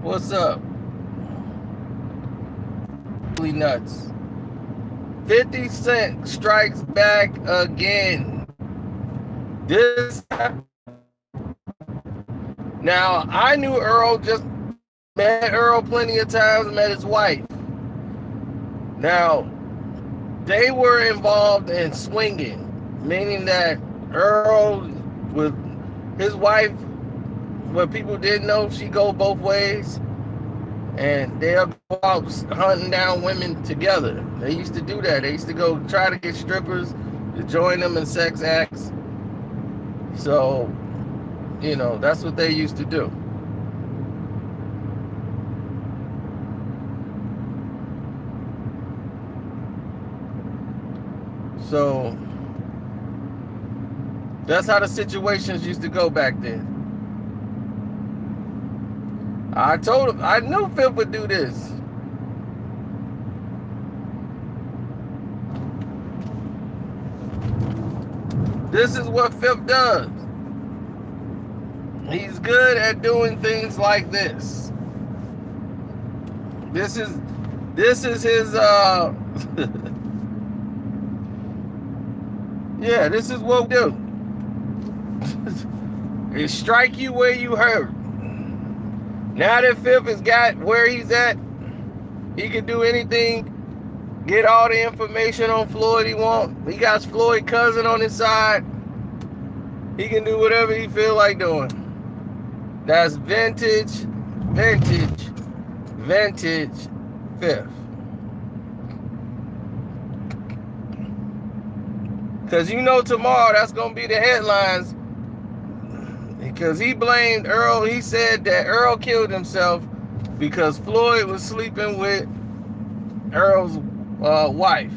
What's up? Holy nuts. 50 Cent strikes back again. This now I knew Earl, just met Earl plenty of times, met his wife. Now they were involved in swinging, meaning that Earl with his wife, what people didn't know, she go both ways. And they'll go out hunting down women together. They used to do that. They used to go try to get strippers to join them in sex acts. So, that's what they used to do. So, that's how the situations used to go back then. I told him, I knew Fifth would do this. This is what Fifth does. He's good at doing things like this. This is his yeah, this is what we do. It strike you where you hurt. Now that Fifth has got where he's at, he can do anything, get all the information on Floyd he wants. He got Floyd cousin on his side. He can do whatever he feel like doing. That's vintage Fifth. Because tomorrow that's going to be the headlines. Because he blamed Earl. He said that Earl killed himself because Floyd was sleeping with Earl's wife.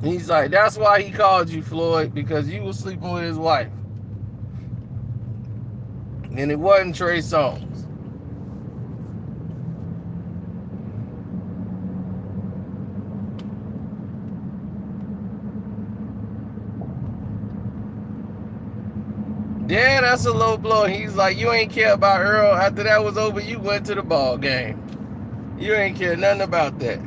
He's like, that's why he called you, Floyd, because you were sleeping with his wife. And it wasn't Trey Songz. Yeah, that's a low blow. He's like, you ain't care about Earl. After that was over, you went to the ball game. You ain't care nothing about that.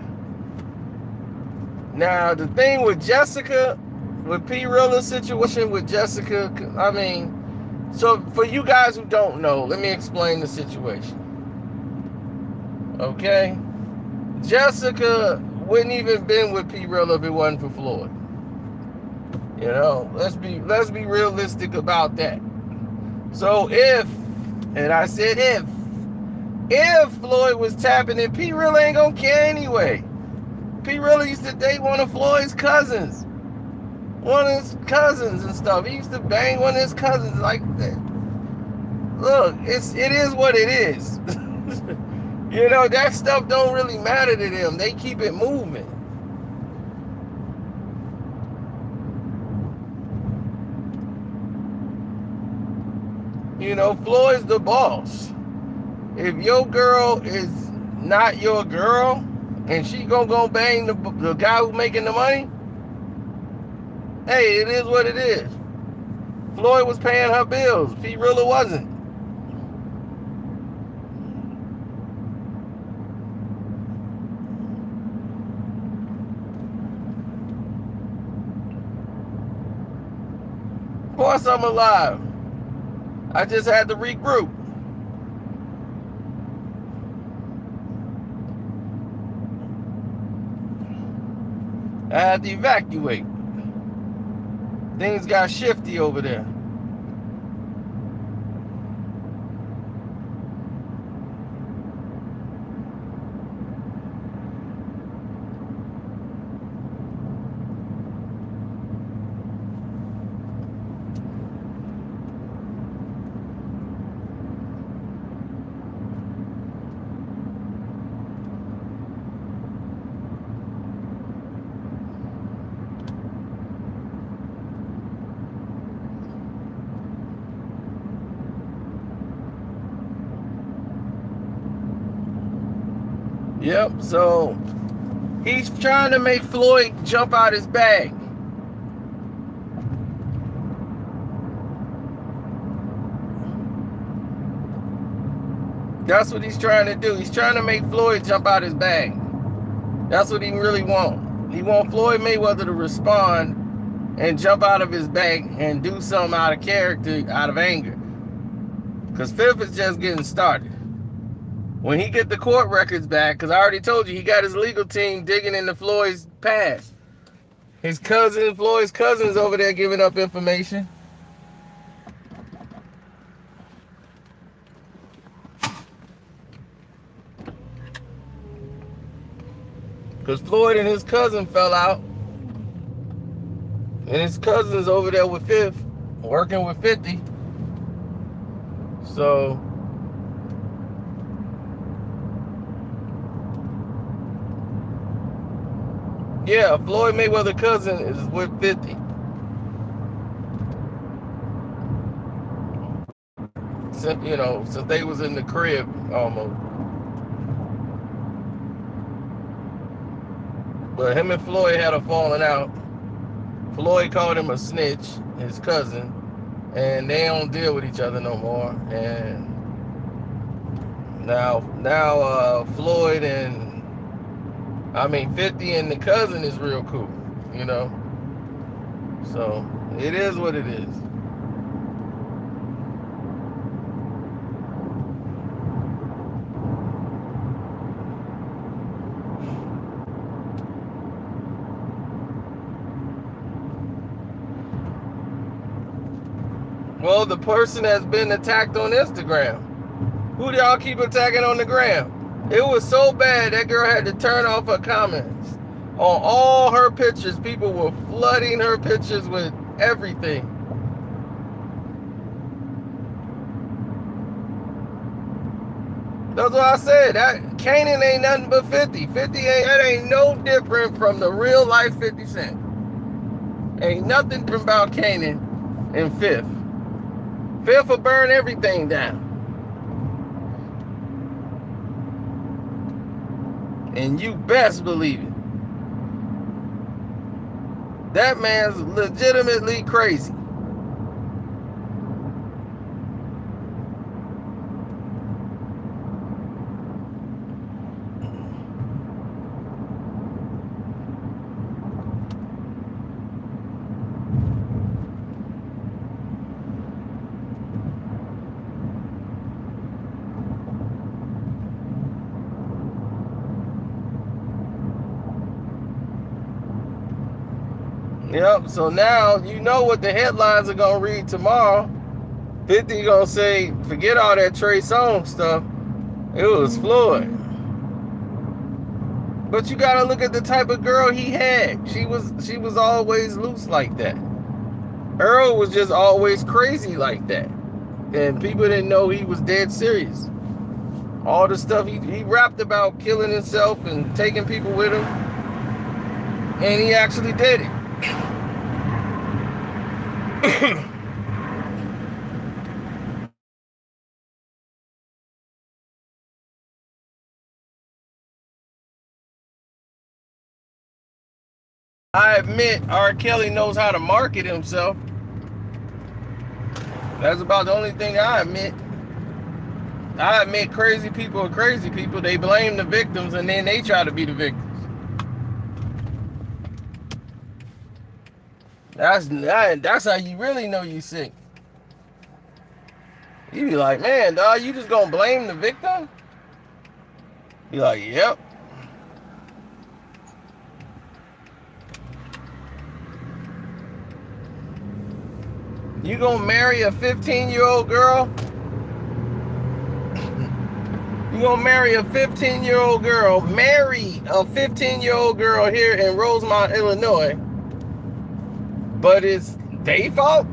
Now, the thing with Jessica, with P. Rilla's situation with Jessica, so for you guys who don't know, let me explain the situation. Okay? Jessica wouldn't even been with P. Rilla if it wasn't for Floyd. Let's be realistic about that. So and I said if Floyd was tapping it, P. Rilla ain't gonna care anyway. P. Rilla used to date one of Floyd's cousins. One of his cousins and stuff. He used to bang one of his cousins like that. Look, it is what it is. That stuff don't really matter to them. They keep it moving. Floyd's the boss. If your girl is not your girl and she gonna go bang the guy who's making the money, hey, it is what it is. Floyd was paying her bills. P. Rilla wasn't. Of course I'm alive. I just had to regroup. I had to evacuate. Things got shifty over there. Yep, so he's trying to make Floyd jump out his bag. That's what he's trying to do. He's trying to make Floyd jump out his bag. That's what he really wants. He wants Floyd Mayweather to respond and jump out of his bag and do something out of character, out of anger. Because Fifth is just getting started. When he get the court records back, because I already told you, he got his legal team digging into Floyd's past. His cousin, Floyd's cousin's over there giving up information. Because Floyd and his cousin fell out. And his cousin's over there with Fifth, working with 50. So, yeah, Floyd Mayweather cousin is with 50. Since, you know, since they was in the crib almost. But him and Floyd had a falling out. Floyd called him a snitch, his cousin, and they don't deal with each other no more. And now Floyd and 50 and the cousin is real cool, you know. So it is what it is. Well, the person that's been attacked on Instagram. Who do y'all keep attacking on the gram? It was so bad that girl had to turn off her comments. On all her pictures, people were flooding her pictures with everything. That's what I said. That Kanan ain't nothing but 50. 50 ain't no different from the real life 50 Cent. Ain't nothing about Kanan and Fifth. Fifth will burn everything down. And you best believe it. That man's legitimately crazy. Yep, so now you know what the headlines are going to read tomorrow. 50 going to say, forget all that Trey Songz stuff. It was Floyd. But you got to look at the type of girl he had. She was always loose like that. Earl was just always crazy like that. And people didn't know he was dead serious. All the stuff he rapped about killing himself and taking people with him. And he actually did it. I admit R. Kelly knows how to market himself. That's about the only thing I admit. I admit crazy people are crazy people. They blame the victims and then they try to be the victims. That's how you really know you sick. You be like, man, dog, you just gonna blame the victim? Be like, yep. You gonna marry a 15-year-old girl? You gonna marry a 15-year-old girl? Marry a 15-year-old girl here in Rosemont, Illinois? But it's their fault?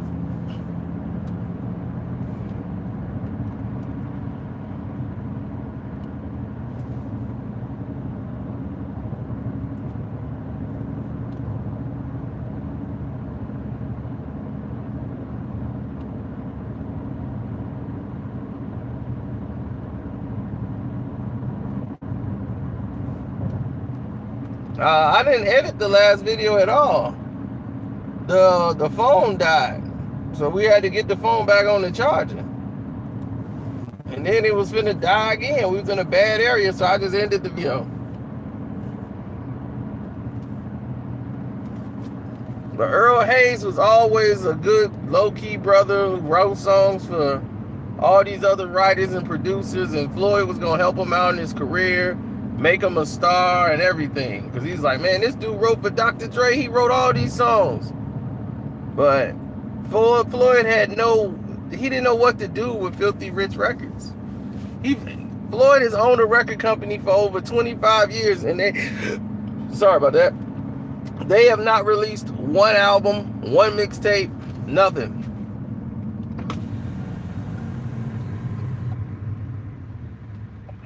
I didn't edit the last video at all. The phone died, so we had to get the phone back on the charger. And then it was finna die again. We was in a bad area, so I just ended the video. But Earl Hayes was always a good low-key brother who wrote songs for all these other writers and producers, and Floyd was gonna help him out in his career, make him a star and everything. Because he's like, man, this dude wrote for Dr. Dre, he wrote all these songs. But Floyd he didn't know what to do with Filthy Rich Records. Floyd has owned a record company for over 25 years, and sorry about that, they have not released one album, one mixtape, nothing.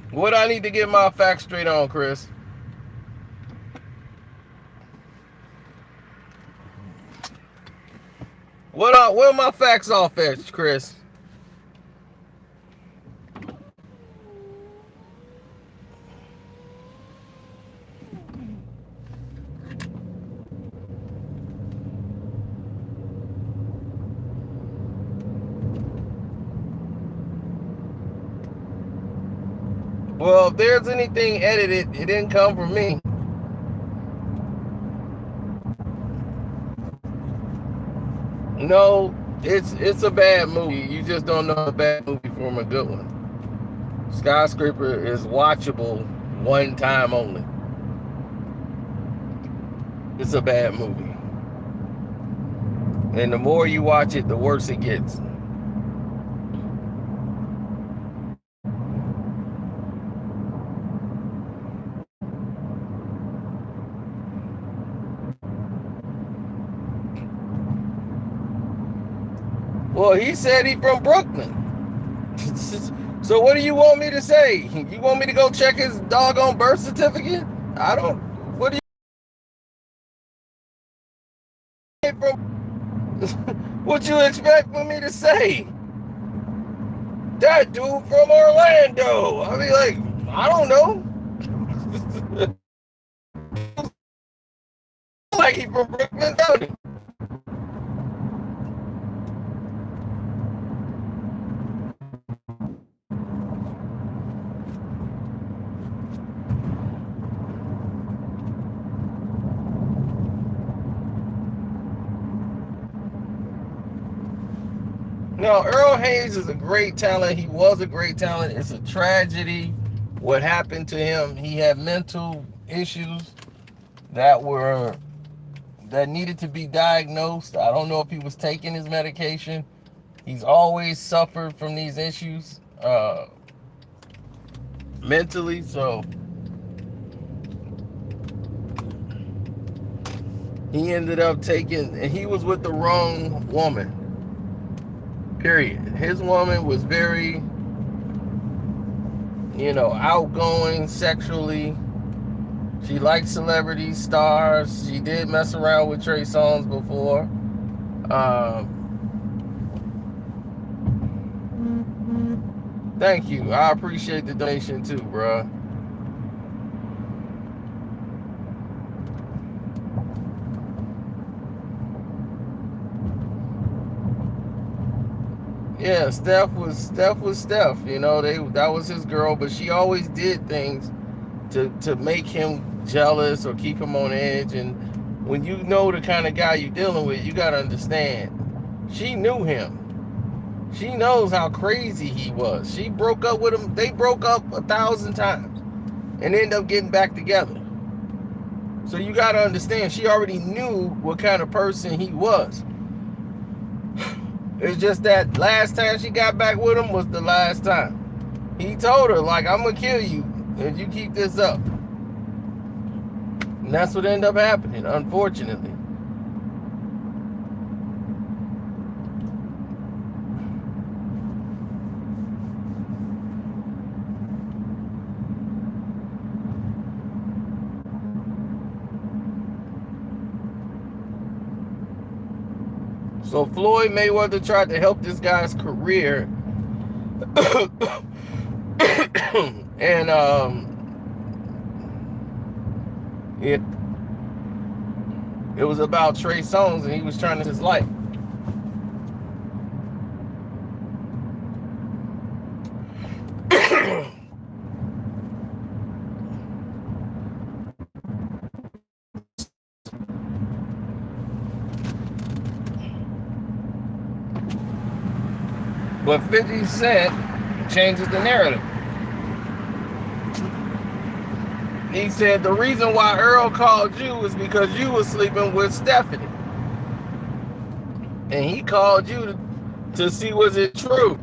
What I need to get my facts straight on, Chris? Where are my facts off at, Chris? Well, if there's anything edited, it didn't come from me. No, it's a bad movie. You just don't know a bad movie from a good one. Skyscraper is watchable one time only. It's a bad movie. And the more you watch it, the worse it gets. Well, he said he from Brooklyn. So what do you want me to say? You want me to go check his doggone birth certificate? I don't. What do you from? What you expect for me to say? That dude from Orlando. I mean, like, I don't know. Like he from Brooklyn, don't he? No, Earl Hayes is a great talent. He was a great talent. It's a tragedy what happened to him. He had mental issues that needed to be diagnosed. I don't know if he was taking his medication. He's always suffered from these issues mentally, so he ended up and he was with the wrong woman. Period. His woman was very, outgoing sexually. She liked celebrities, stars. She did mess around with Trey Songz before. Thank you. I appreciate the donation too, bro. Yeah, Steph was Steph. That was his girl, but she always did things to make him jealous or keep him on edge. And when you know the kind of guy you're dealing with, you gotta understand. She knew him. She knows how crazy he was. She broke up with him. They broke up 1,000 times and ended up getting back together. So you gotta understand, she already knew what kind of person he was. It's just that last time she got back with him was the last time. He told her, like, I'm gonna kill you if you keep this up. And that's what ended up happening, unfortunately. So Floyd Mayweather tried to help this guy's career. And it was about Trey Songz, and he was trying to his life. But 50 Cent changes the narrative. He said the reason why Earl called you is because you were sleeping with Stephanie. And he called you to see was it true.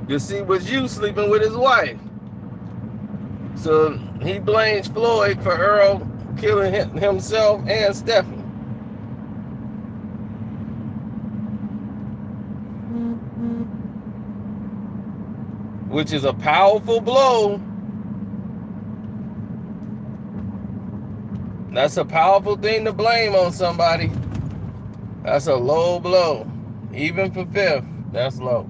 To see was you sleeping with his wife. So he blames Floyd for Earl killing himself and Stephanie. Which is a powerful blow. That's a powerful thing to blame on somebody. That's a low blow. Even for fifth, that's low.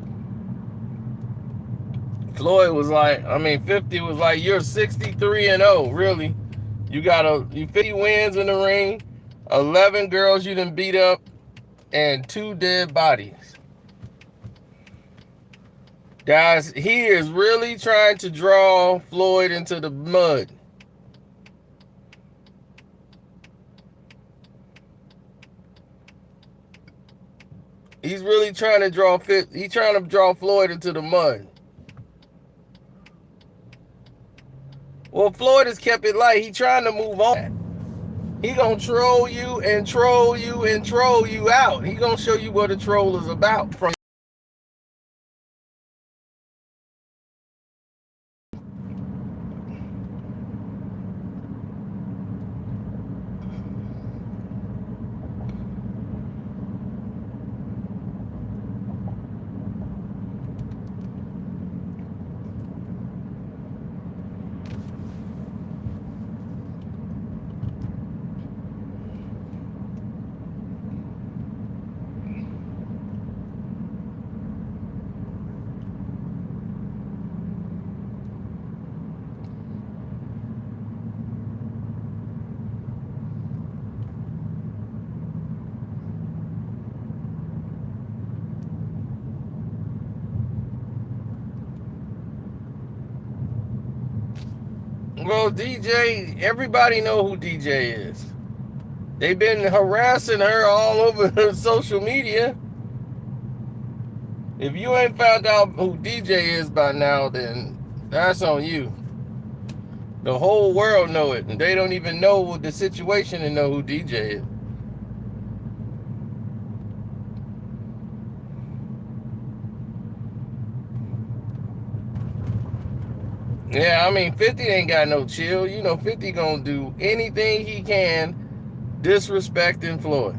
Floyd was like, 50 was like, you're 63-0, really. You got 50 wins in the ring, 11 girls you done beat up, and 2 dead bodies. Guys, he is really trying to draw Floyd into the mud. He's really trying to draw Floyd into the mud. Well, Floyd has kept it light. He's trying to move on. He gonna troll you and troll you and troll you out. He gonna show you what a troll is about. Well, DJ, everybody know who DJ is. They've been harassing her all over social media. If you ain't found out who DJ is by now, then that's on you. The whole world know it, and they don't even know the situation and know who DJ is. Yeah, 50 ain't got no chill. 50 gonna do anything he can disrespecting Floyd.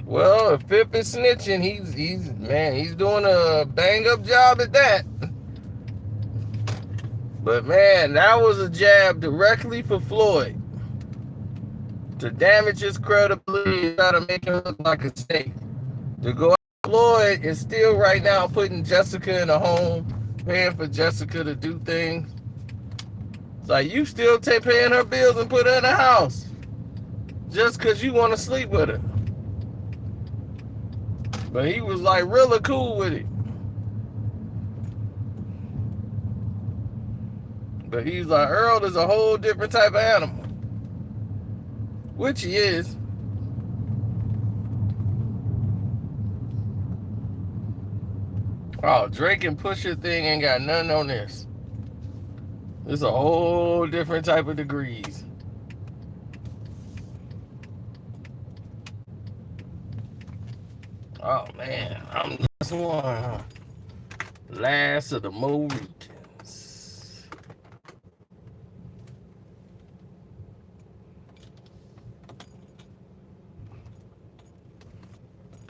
Well, if Fifth is snitching, he's doing a bang up job at that. But man, that was a jab directly for Floyd to damage his credibility and try to make him look like a snake. To go out, Floyd is still right now putting Jessica in a home, paying for Jessica to do things. It's like you still paying her bills and put her in a house just because you want to sleep with her. But he was like really cool with it. But he's like, Earl is a whole different type of animal. Which he is. Oh, Drake and Pusha thing ain't got nothing on this. It's a whole different type of degrees. Oh man, I'm this one, huh? Last of the Mohicans.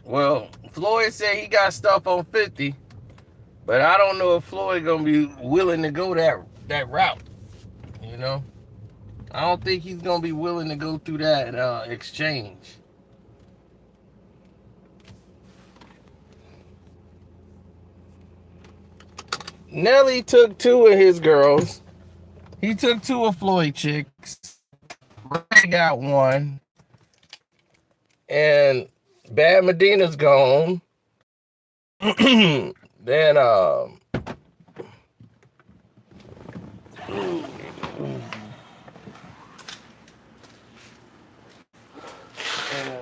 Well, Floyd said he got stuff on 50, but I don't know if Floyd gonna be willing to go that route. I don't think he's gonna be willing to go through that exchange. Nelly took 2 of his girls. He took 2 of Floyd chicks. Ray got 1. and Bad Medina's gone. Then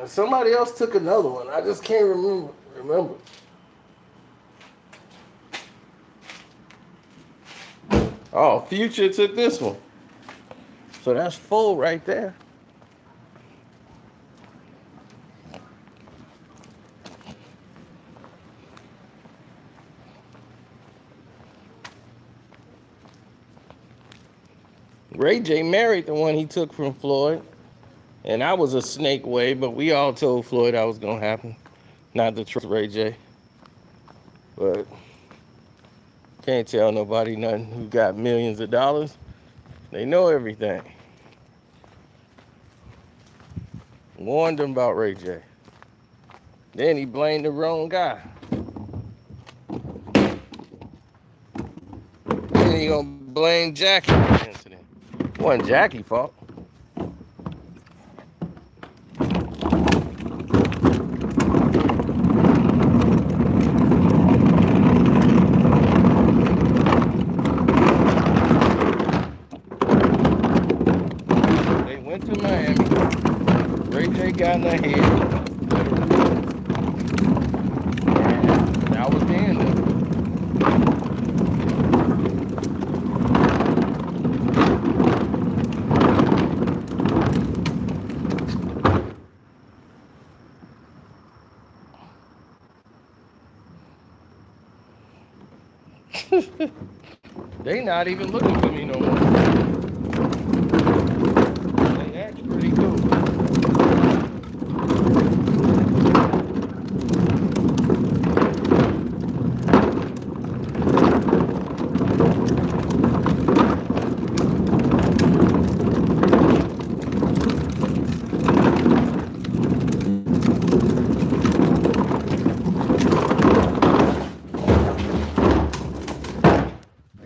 somebody else took another one. I just can't remember. Oh, Future took this one. So that's 4 right there. Ray J married the one he took from Floyd. And that was a snake way, but we all told Floyd that was going to happen. Not to trust Ray J. But can't tell nobody nothing who got millions of dollars. They know everything. Warned them about Ray J. Then he blamed the wrong guy. Then he gonna blame Jackie for the incident. It wasn't Jackie's fault. They went to Miami. Ray J got in their head. And that was the end of it. They not even looking for me no more. They act pretty cool.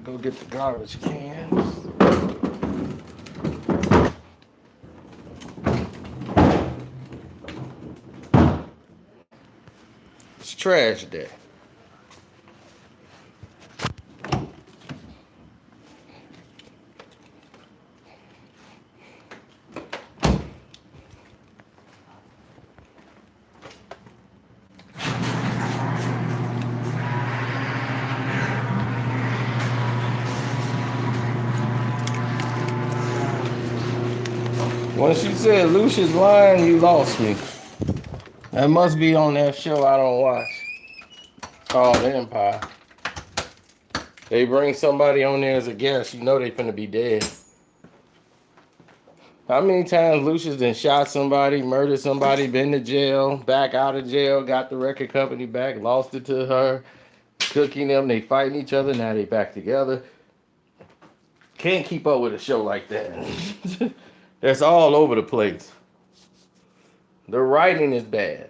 Go get the garbage cans. It's trash day. When she said Lucius lying, you lost me. That must be on that show I don't watch called Empire. They bring somebody on there as a guest, you know they finna be dead. How many times Lucius done shot somebody, murdered somebody, been to jail, back out of jail, got the record company back, lost it to her, cooking them, they fighting each other, now they back together. Can't keep up with a show like that. That's all over the place. The writing is bad.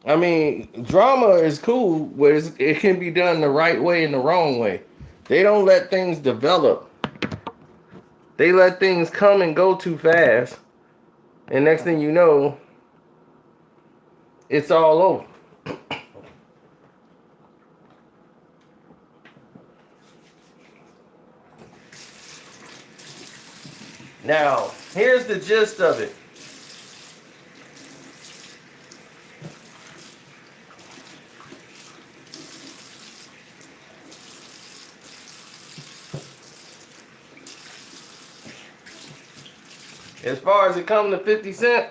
I mean, drama is cool, but it can be done the right way and the wrong way. They don't let things develop. They let things come and go too fast. And next thing you know, it's all over. Now, here's the gist of it. As far as it comes to 50 Cent,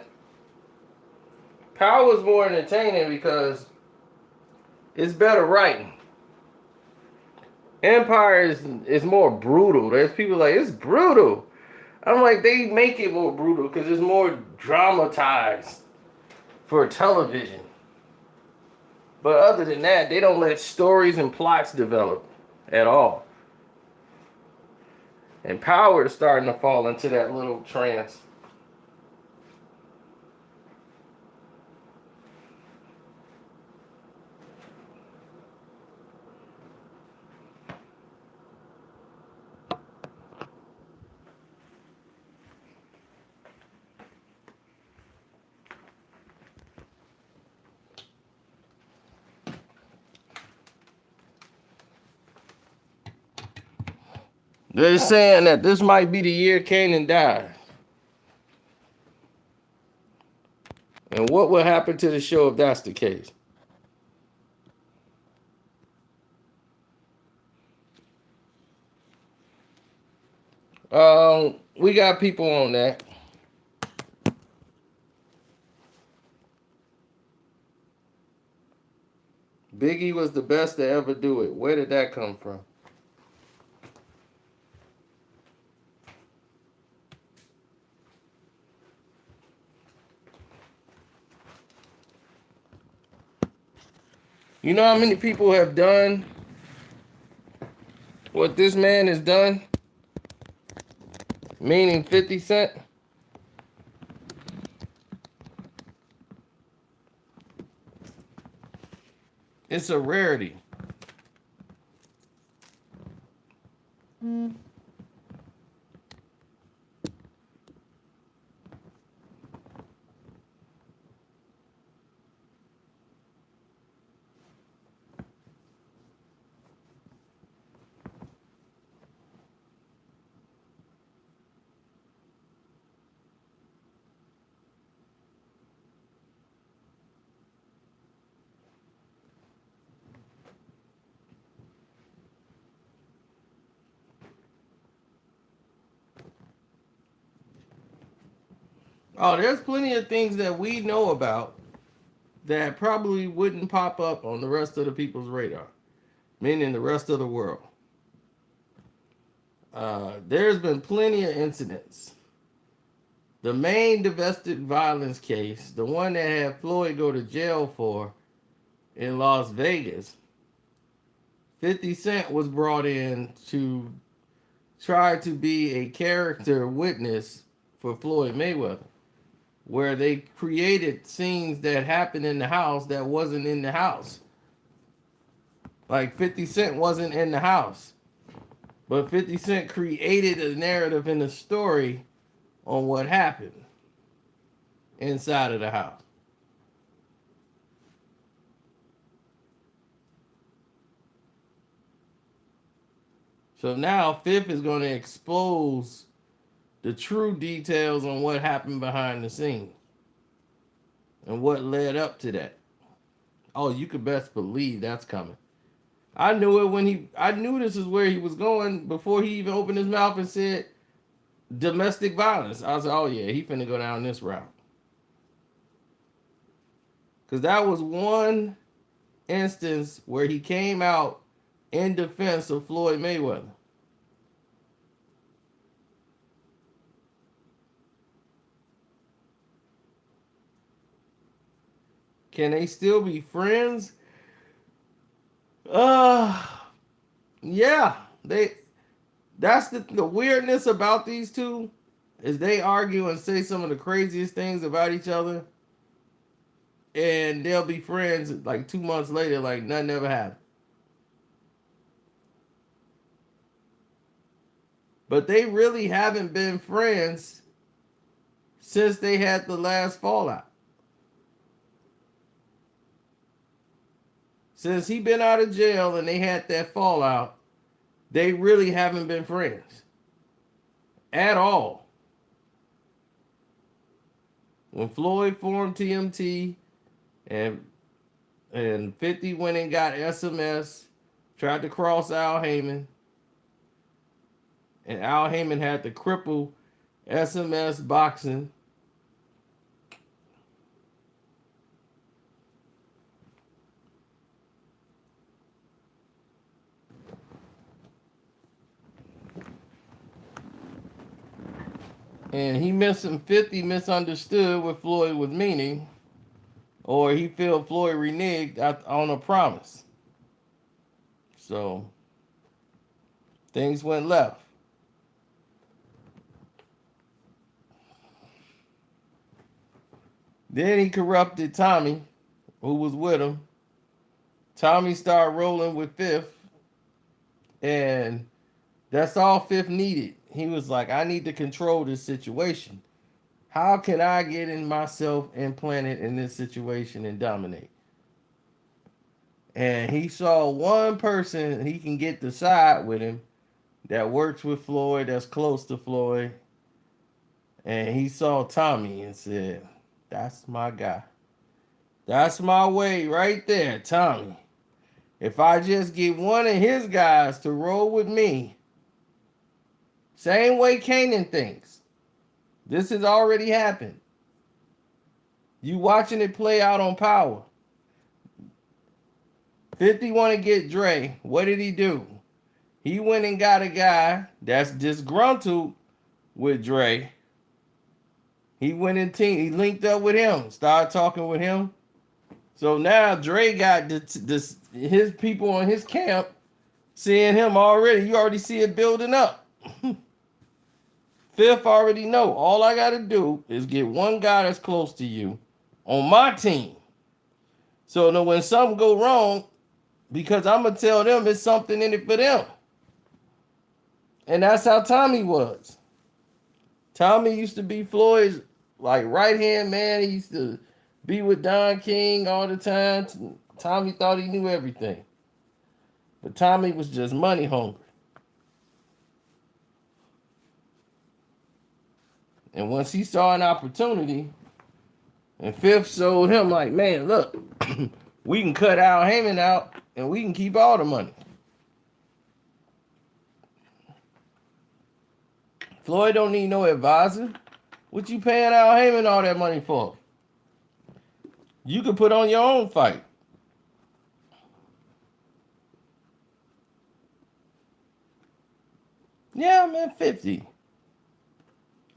Power's more entertaining because it's better writing. Empire is more brutal. There's people like, it's brutal. I'm like, they make it more brutal because it's more dramatized for television. But other than that, they don't let stories and plots develop at all. And Power is starting to fall into that little trance. They're saying that this might be the year Kanan died. And what will happen to the show if that's the case? We got people on that. Biggie was the best to ever do it. Where did that come from? You know how many people have done what this man has done? Meaning 50 Cent? It's a rarity. Oh, there's plenty of things that we know about that probably wouldn't pop up on the rest of the people's radar, meaning the rest of the world. There's been plenty of incidents. The main domestic violence case, the one that had Floyd go to jail for in Las Vegas, 50 Cent was brought in to try to be a character witness for Floyd Mayweather, where they created scenes that happened in the house that wasn't in the house. Like 50 Cent wasn't in the house, but 50 Cent created a narrative in the story on what happened inside of the house. So now Fifth is going to expose the true details on what happened behind the scenes and what led up to that. Oh, you could best believe that's coming. I knew it I knew this is where he was going before he even opened his mouth and said domestic violence. I was like, oh yeah, he finna go down this route. Because that was one instance where he came out in defense of Floyd Mayweather. Can they still be friends? Uh yeah. That's the weirdness about these two is they argue and say some of the craziest things about each other, and they'll be friends like 2 months later, like nothing ever happened. But they really haven't been friends since they had the last fallout. Since he been out of jail and they had that fallout, they really haven't been friends at all. When Floyd formed TMT and 50 went and got SMS, tried to cross Al Heyman, and Al Heyman had to cripple SMS boxing. And 50 misunderstood what Floyd was meaning, or he felt Floyd reneged on a promise. So things went left. Then he corrupted Tommy, who was with him. Tommy started rolling with Fifth, and that's all Fifth needed. He was like, I need to control this situation. How can I get in myself implanted in this situation and dominate? And he saw one person he can get to side with him, that works with Floyd, that's close to Floyd, and he saw Tommy and said, "That's my guy. That's my way right there, Tommy. If I just get one of his guys to roll with me, same way Kanan thinks. This has already happened. You watching it play out on Power. 50 want to get Dre. What did he do? He went and got a guy that's disgruntled with Dre. He went and he linked up with him, started talking with him. So now Dre got his people on his camp seeing him already. You already see it building up. Fifth already know. All I got to do is get one guy that's close to you on my team. So now when something go wrong, because I'm going to tell them it's something in it for them. And that's how Tommy was. Tommy used to be Floyd's like right-hand man. He used to be with Don King all the time. Tommy thought he knew everything. But Tommy was just money hungry. And once he saw an opportunity, and Fifth showed him like, man, look, we can cut Al Heyman out and we can keep all the money. Floyd don't need no advisor. What you paying Al Heyman all that money for? You could put on your own fight. Yeah, I'm at 50.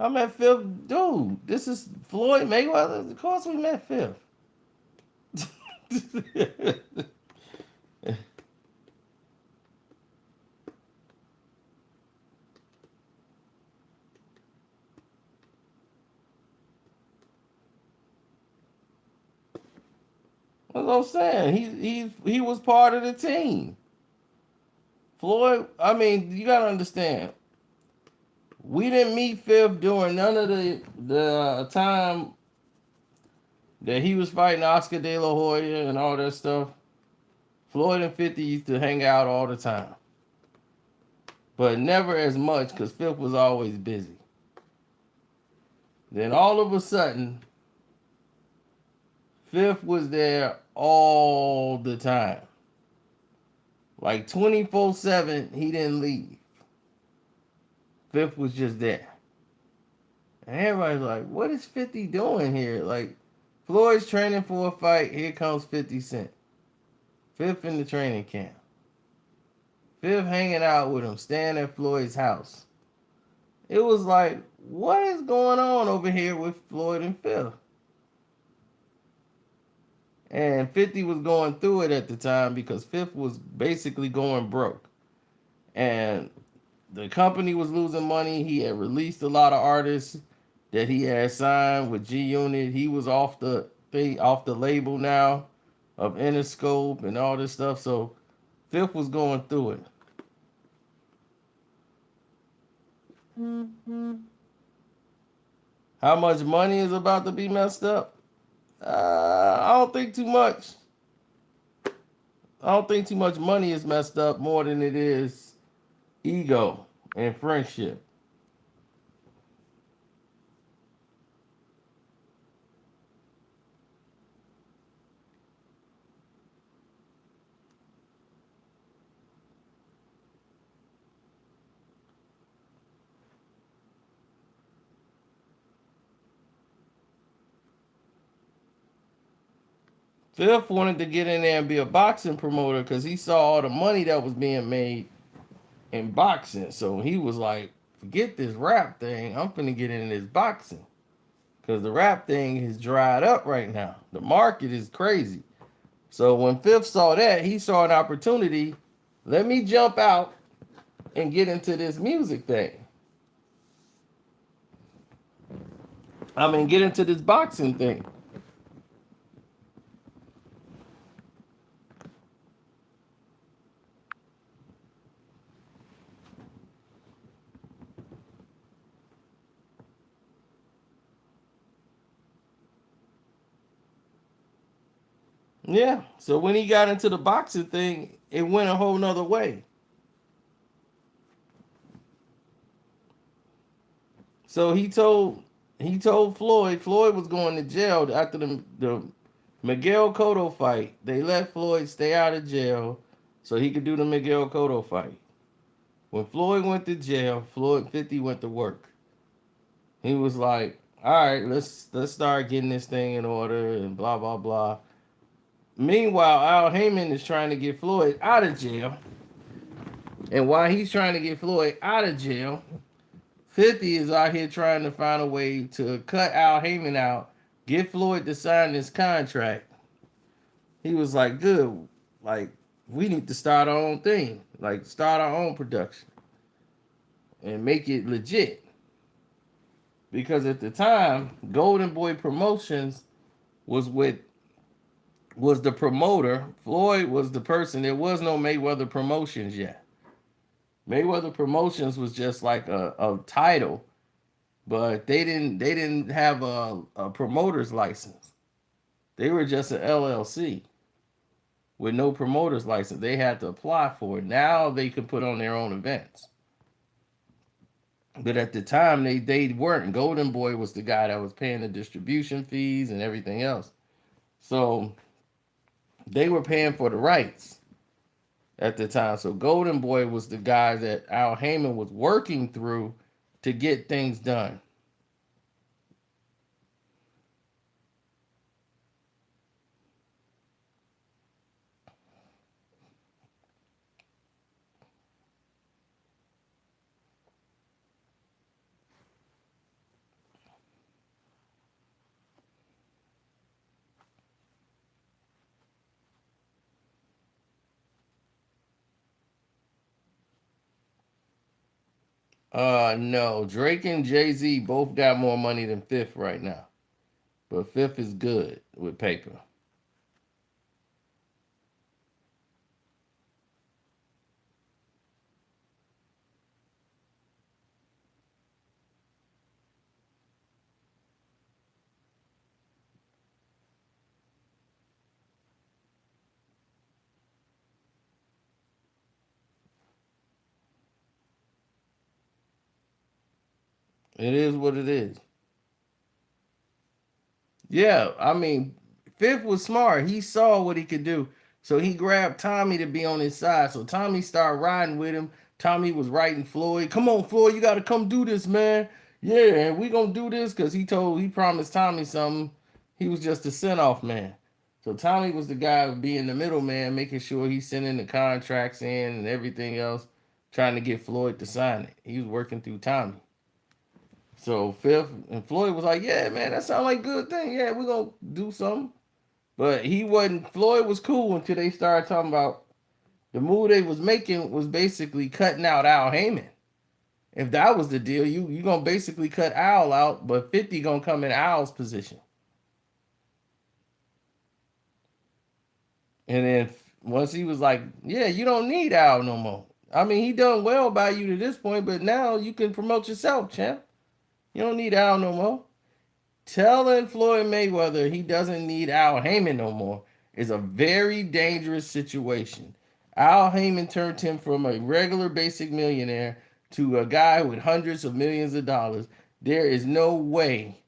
I'm at fifth. Dude, this is Floyd Mayweather. Of course we met fifth. That's what I'm saying. He was part of the team. Floyd, I mean, you gotta understand. We didn't meet Fifth during none of the time that he was fighting Oscar De La Hoya and all that stuff. Floyd and 50 used to hang out all the time. But never as much because Fifth was always busy. Then all of a sudden, Fifth was there all the time. Like 24/7, he didn't leave. Fifth was just there. And everybody's like, what is 50 doing here? Like, Floyd's training for a fight. Here comes 50 Cent. Fifth in the training camp. Fifth hanging out with him, staying at Floyd's house. It was like, what is going on over here with Floyd and Fifth? And 50 was going through it at the time because Fifth was basically going broke. And the company was losing money. He had released a lot of artists that he had signed with G Unit. He was off the label now of Interscope and all this stuff. So Fifth was going through it. How much money is about to be messed up? I don't think too much. I don't think too much money is messed up more than it is ego and friendship. Fifth wanted to get in there and be a boxing promoter because he saw all the money that was being made in boxing. So he was like, forget this rap thing. I'm finna get in this boxing. Because the rap thing is dried up right now. The market is crazy. So when Fifth saw that, he saw an opportunity. Let me jump out and get into this music thing. I mean, get into this boxing thing. Yeah. So when he got into the boxing thing, it went a whole nother way. So he told Floyd. Floyd was going to jail after the Miguel Cotto fight. They let Floyd stay out of jail so he could do the Miguel Cotto fight. When Floyd went to jail, Floyd 50 went to work. He was like, "All right, let's start getting this thing in order and blah blah blah." Meanwhile, Al Heyman is trying to get Floyd out of jail, and while he's trying to get Floyd out of jail, 50 is out here trying to find a way to cut Al Heyman out, get Floyd to sign this contract. He was like, "Good, like we need to start our own thing, like start our own production and make it legit." Because at the time, Golden Boy Promotions was with was the promoter. Floyd was the person. There was no Mayweather Promotions yet. Mayweather Promotions was just like a title, but they didn't have a promoter's license. They were just an LLC with no promoter's license. They had to apply for it. Now they could put on their own events. But at the time they weren't. Golden Boy was the guy that was paying the distribution fees and everything else. So they were paying for the rights at the time. So Golden Boy was the guy that Al Heyman was working through to get things done. No, Drake and Jay-Z both got more money than Fifth right now. But Fifth is good with paper. It is what it is. Yeah, I mean, Fifth was smart. He saw what he could do. So he grabbed Tommy to be on his side. So Tommy started riding with him. Tommy was writing Floyd. "Come on, Floyd, you gotta come do this, man. Yeah, and we gonna do this," because he promised Tommy something. He was just a send off man. So Tommy was the guy being the middleman, making sure he's sending the contracts in and everything else, trying to get Floyd to sign it. He was working through Tommy. So Fifth and Floyd was like, "Yeah, man, that sounds like a good thing. Yeah, we're gonna do something." But he wasn't. Floyd was cool until they started talking about the move they was making was basically cutting out Al Heyman. If that was the deal, you gonna basically cut Al out, but 50 gonna come in Al's position. And then once he was like, "Yeah, you don't need Al no more. I mean, he done well by you to this point, but now you can promote yourself, champ. You don't need Al no more." Telling Floyd Mayweather he doesn't need Al Heyman no more is a very dangerous situation. Al Heyman turned him from a regular basic millionaire to a guy with hundreds of millions of dollars. There is no way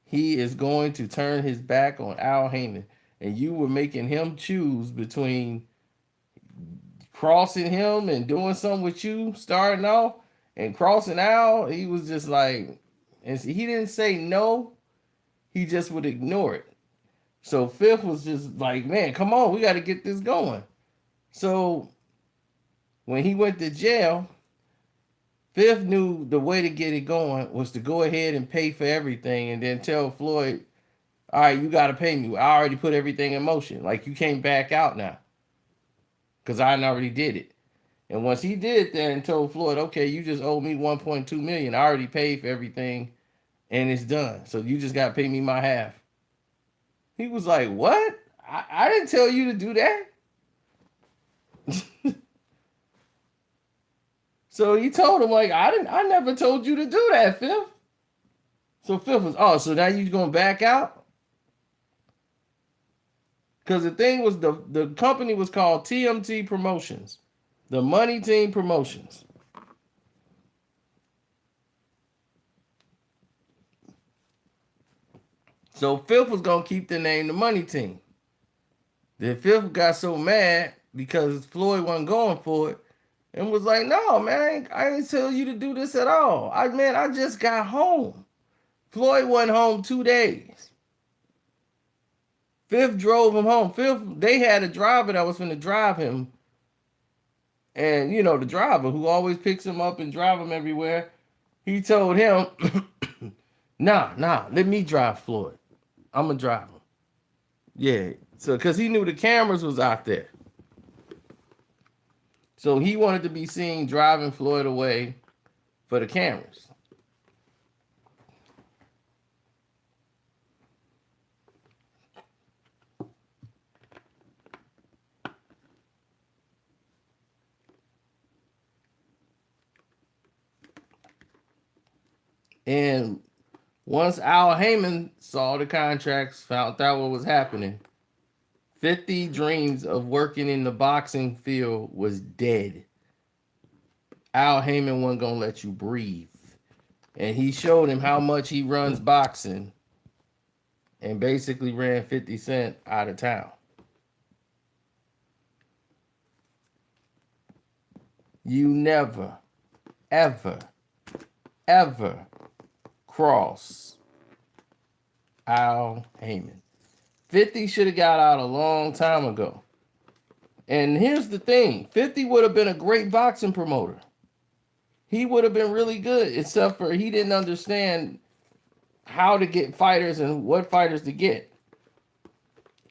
he is going to turn his back on Al Heyman. And you were making him choose between crossing him and doing something with you, starting off, and crossing Al. He was just like, and he didn't say no, he just would ignore it. So Fifth was just like, "Man, come on, we got to get this going." So when he went to jail, Fifth knew the way to get it going was to go ahead and pay for everything and then tell Floyd, "All right, you got to pay me. I already put everything in motion. Like, you can't back out now because I already did it." And once he did that and told Floyd, "Okay, you just owe me 1.2 million. I already paid for everything and it's done. So you just got to pay me my half." He was like, "What? I didn't tell you to do that." So he told him, like, I never told you to do that, Fifth. So Fifth was, "Oh, so now you gonna back out?" Because the thing was the company was called TMT Promotions, the Money Team Promotions. So Fifth was gonna keep the name the Money Team. Then Fifth got so mad because Floyd wasn't going for it and was like, "No, man, I ain't tell you to do this at all. I just got home. Floyd wasn't home 2 days. Fifth drove him home. Fifth, they had a driver that was going to drive him, and the driver who always picks him up and drive him everywhere. He told him, nah, let me drive Floyd. I'm gonna drive him. Yeah, so because he knew the cameras was out there, so he wanted to be seen driving Floyd away for the cameras. And once Al Heyman saw the contracts, found out what was happening, 50 dreams of working in the boxing field was dead. Al Heyman wasn't going to let you breathe. And he showed him how much he runs boxing and basically ran 50 Cent out of town. You never, ever, ever cross Al Heyman. 50 should have got out a long time ago. And here's the thing, 50 would have been a great boxing promoter. He would have been really good, except for he didn't understand how to get fighters and what fighters to get.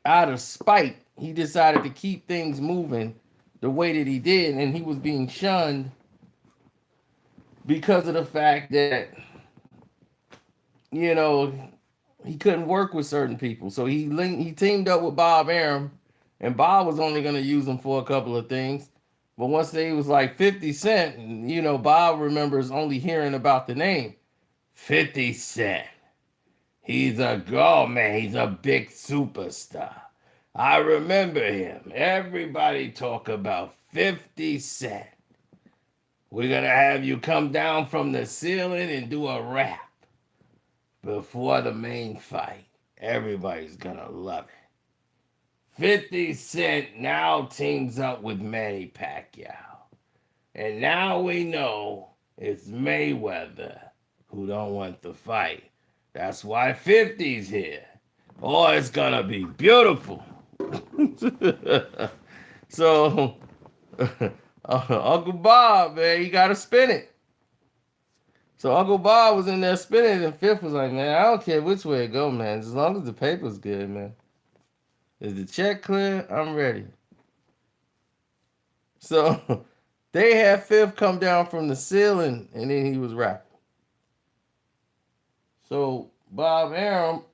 Out of spite, he decided to keep things moving the way that he did, and he was being shunned because of the fact that, he couldn't work with certain people. So he teamed up with Bob Arum, and Bob was only going to use him for a couple of things. But once they was like 50 Cent, Bob remembers only hearing about the name 50 Cent. He's he's a big superstar. I remember him. Everybody talk about 50 Cent. We're going to have you come down from the ceiling and do a rap before the main fight. Everybody's going to love it. 50 Cent now teams up with Manny Pacquiao. And now we know it's Mayweather who don't want the fight. That's why 50's here. Oh, it's going to be beautiful. So, Uncle Bob, man, you got to spin it. So Uncle Bob was in there spinning, and Fifth was like, man, I don't care which way it go, man. As long as the paper's good, man. Is the check clear? I'm ready. So they had Fifth come down from the ceiling, and then he was rapping. So Bob Arum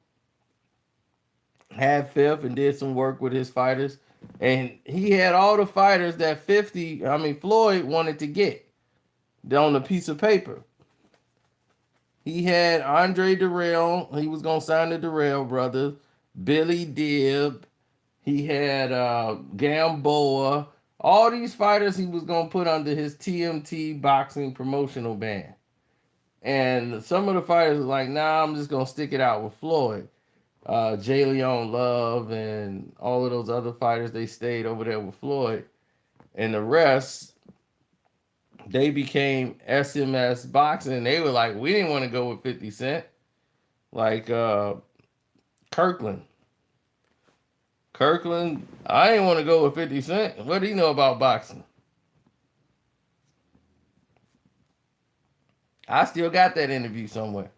had Fifth and did some work with his fighters, and he had all the fighters that Floyd wanted to get on a piece of paper. He had Andre Durrell. He was going to sign the Durrell brothers. Billy Dibb. He had Gamboa. All these fighters he was going to put under his TMT boxing promotional ban. And some of the fighters were like, nah, I'm just going to stick it out with Floyd. J. Leon Love and all of those other fighters, they stayed over there with Floyd. And the rest, they became SMS boxing. They were like, we didn't want to go with 50 Cent. Like Kirkland, I didn't want to go with 50 Cent. What do you know about boxing? I still got that interview somewhere.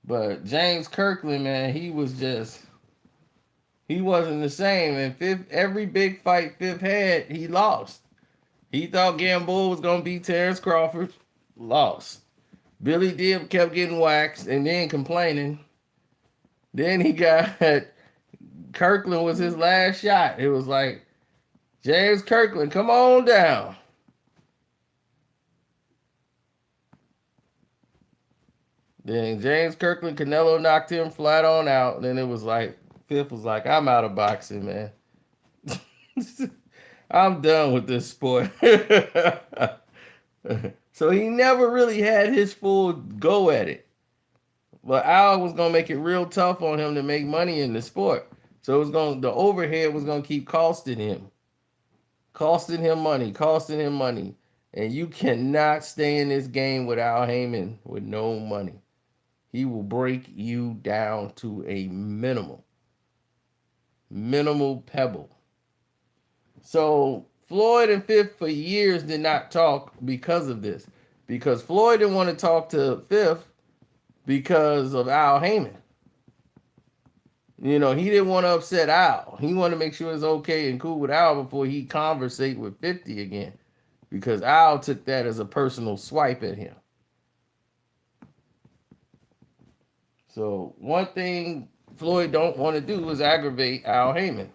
But James Kirkland, man, he wasn't the same. And every big fight Fifth had, he lost. He thought Gamboa was going to beat Terrence Crawford. Lost. Billy Dibb kept getting waxed and then complaining. Then he got Kirkland was his last shot. It was like, James Kirkland, come on down. Then James Kirkland, Canelo knocked him flat on out. Then it was like, Fifth was like, I'm out of boxing, man. I'm done with this sport. So he never really had his full go at it. But Al was gonna make it real tough on him to make money in the sport. So it was going the overhead was gonna keep costing him money. And you cannot stay in this game with Al Heyman with no money. He will break you down to a minimal pebble. So Floyd and Fifth for years did not talk because of this. Because Floyd didn't want to talk to Fifth because of Al Heyman. You know, he didn't want to upset Al. He wanted to make sure it's okay and cool with Al before he conversate with 50 again. Because Al took that as a personal swipe at him. So one thing Floyd don't want to do is aggravate Al Heyman.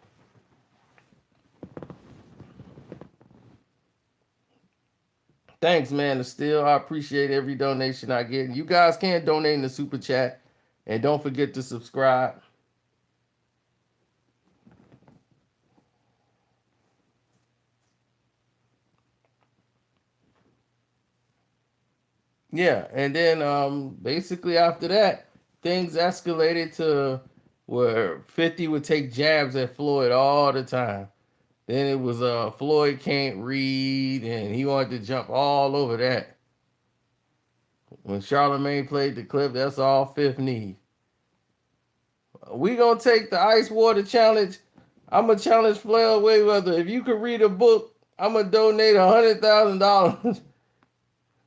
Thanks, man. Still, I appreciate every donation I get. You guys can donate in the super chat. And don't forget to subscribe. Yeah, and then basically after that, things escalated to where 50 would take jabs at Floyd all the time. Then it was Floyd can't read and he wanted to jump all over that. When Charlemagne played the clip, that's all Fifth need. We gonna take the ice water challenge. I'm gonna challenge Floyd Mayweather. If you could read a book, I'm gonna donate $100,000.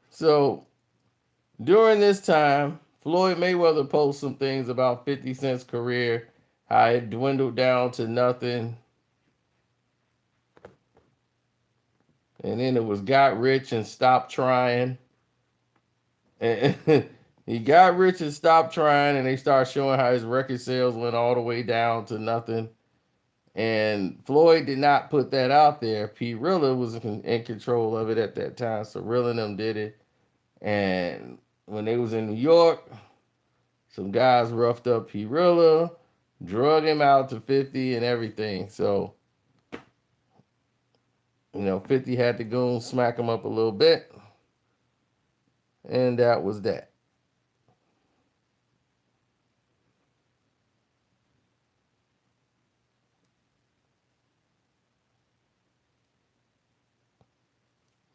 So during this time, Floyd Mayweather posted some things about 50 Cent's career, how it dwindled down to nothing. And then it was got rich and stopped trying. And he got rich and stopped trying, and they started showing how his record sales went all the way down to nothing. And Floyd did not put that out there. P. Rilla was in control of it at that time, so Rilla and them did it. And when they was in New York, some guys roughed up P. Rilla, drug him out to 50 and everything. So, 50 had to go and smack him up a little bit. And that was that.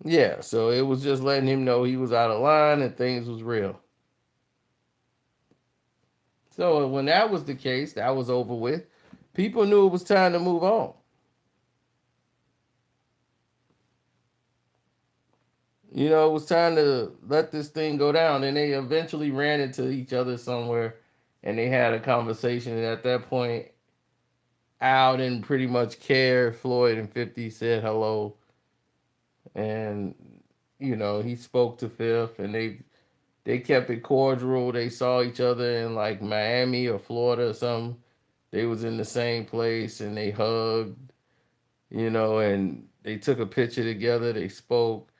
Yeah, so it was just letting him know he was out of line and things was real. So when that was the case, that was over with. People knew it was time to move on. It was time to let this thing go down. And they eventually ran into each other somewhere and they had a conversation. And at that point, Al didn't pretty much care. Floyd and 50 said hello. And, he spoke to Fifth and they kept it cordial. They saw each other in like Miami or Florida or something. They was in the same place and they hugged, and they took a picture together. They spoke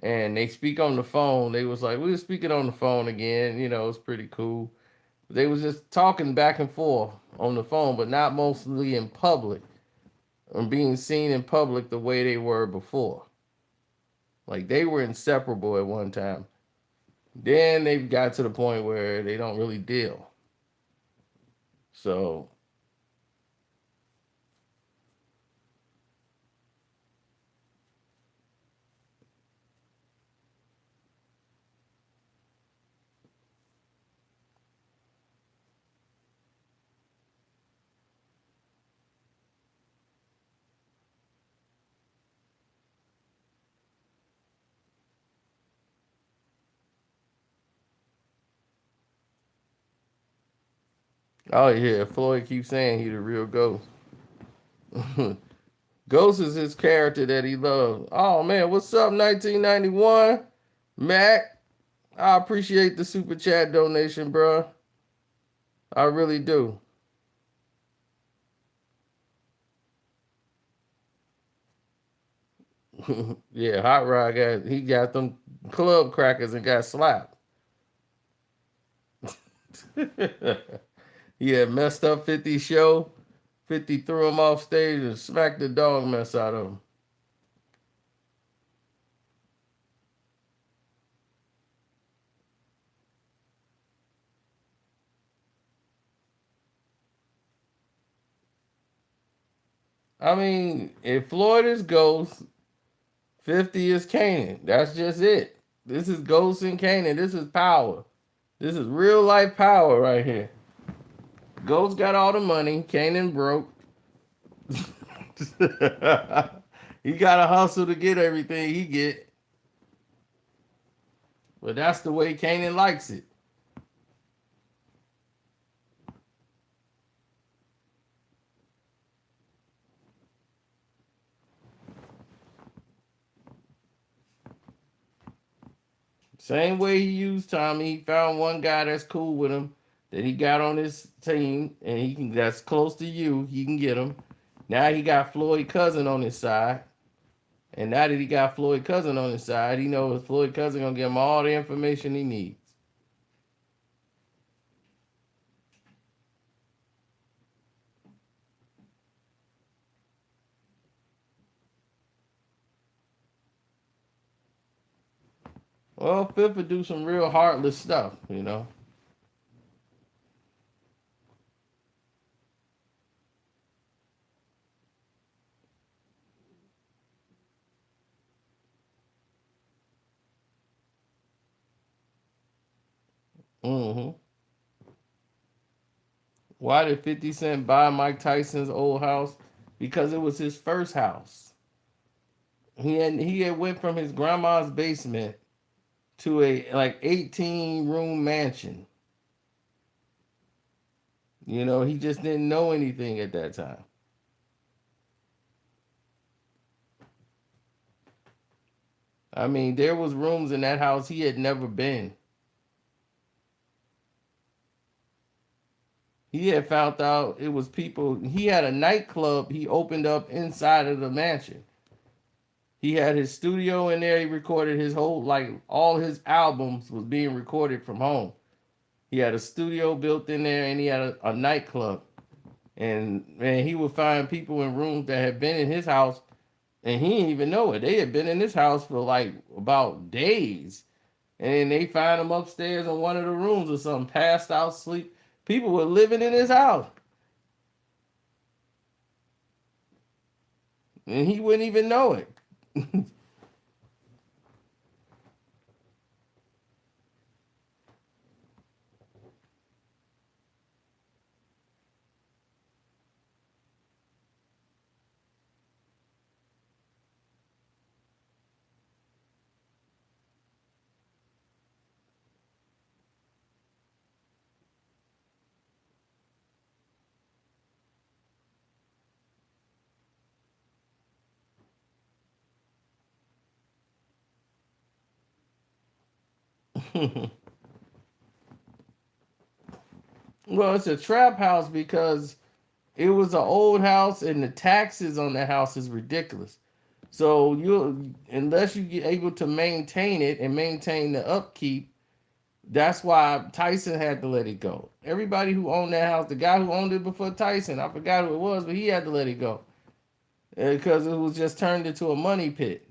and they speak on the phone. They was like, we were speaking on the phone again. It's pretty cool. They was just talking back and forth on the phone, but not mostly in public or being seen in public the way they were before. Like they were inseparable at one time. Then they got to the point where they don't really deal. So, oh yeah, Floyd keeps saying he the real ghost. Ghost is his character that he loves. Oh man, what's up, 1991? Mac, I appreciate the super chat donation, bro. I really do. Yeah, Hot Rod got them club crackers and got slapped. He had messed up 50's show. 50 threw him off stage and smacked the dog mess out of him. I mean, if Floyd is Ghost, 50 is Kanan. That's just it. This is Ghost and Kanan. This is power. This is real life power right here. Ghost got all the money. Kanan broke. He got to hustle to get everything he get. But that's the way Kanan likes it. Same way he used Tommy. He found one guy that's cool with him that he got on his team, and he can that's close to you. He can get him. Now he got Floyd cousin on his side, and now that he got Floyd cousin on his side, he knows Floyd cousin gonna give him all the information he needs. Well, Fifth would do some real heartless stuff, you know. Mm-hmm. Why did 50 Cent buy Mike Tyson's old house? Because it was his first house. He had went from his grandma's basement to a like 18 room mansion. You know, he just didn't know anything at that time. I mean, there was rooms in that house he had never been. He had found out it was people. He had a nightclub he opened up inside of the mansion. He had his studio in there. He recorded his whole like all his albums was being recorded from home. He had a studio built in there, and he had a nightclub. And man, he would find people in rooms that had been in his house, and he didn't even know it. They had been in this house for like about days, and then they find him upstairs in one of the rooms or something, passed out, sleep. People were living in his house, and he wouldn't even know it. Well, it's a trap house because it was an old house, and the taxes on the house is ridiculous. So you, unless you get able to maintain it and maintain the upkeep, that's why Tyson had to let it go. Everybody who owned that house, the guy who owned it before Tyson, I forgot who it was, but he had to let it go because it was just turned into a money pit.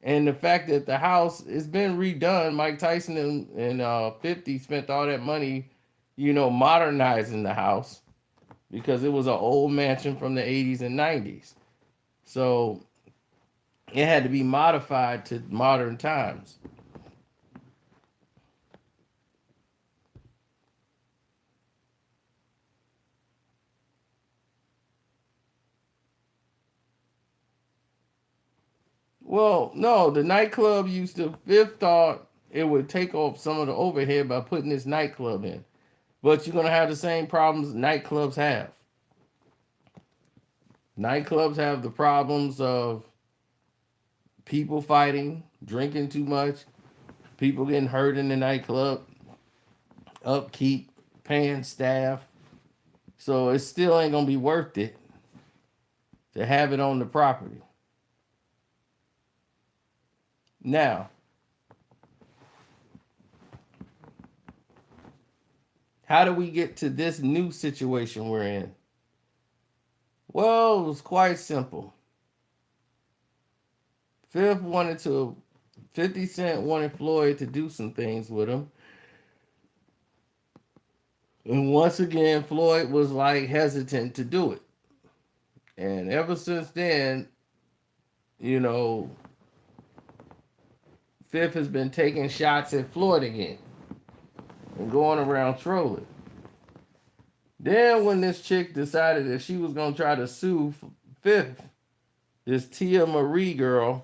And the fact that the house has been redone, Mike Tyson and 50 spent all that money, you know, modernizing the house because it was an old mansion from the 80s and 90s. So it had to be modified to modern times. Well, no, the nightclub used to, Fifth thought it would take off some of the overhead by putting this nightclub in. But you're going to have the same problems nightclubs have. Nightclubs have the problems of people fighting, drinking too much, people getting hurt in the nightclub, upkeep, paying staff. So it still ain't going to be worth it to have it on the property. Now, how do we get to this new situation we're in? Well, it was quite simple. Fifth wanted to, 50 Cent wanted Floyd to do some things with him. And once again, Floyd was like hesitant to do it. And ever since then, you know, Fifth has been taking shots at Floyd again and going around trolling. Then when this chick decided that she was gonna try to sue Fifth, this Tia Marie girl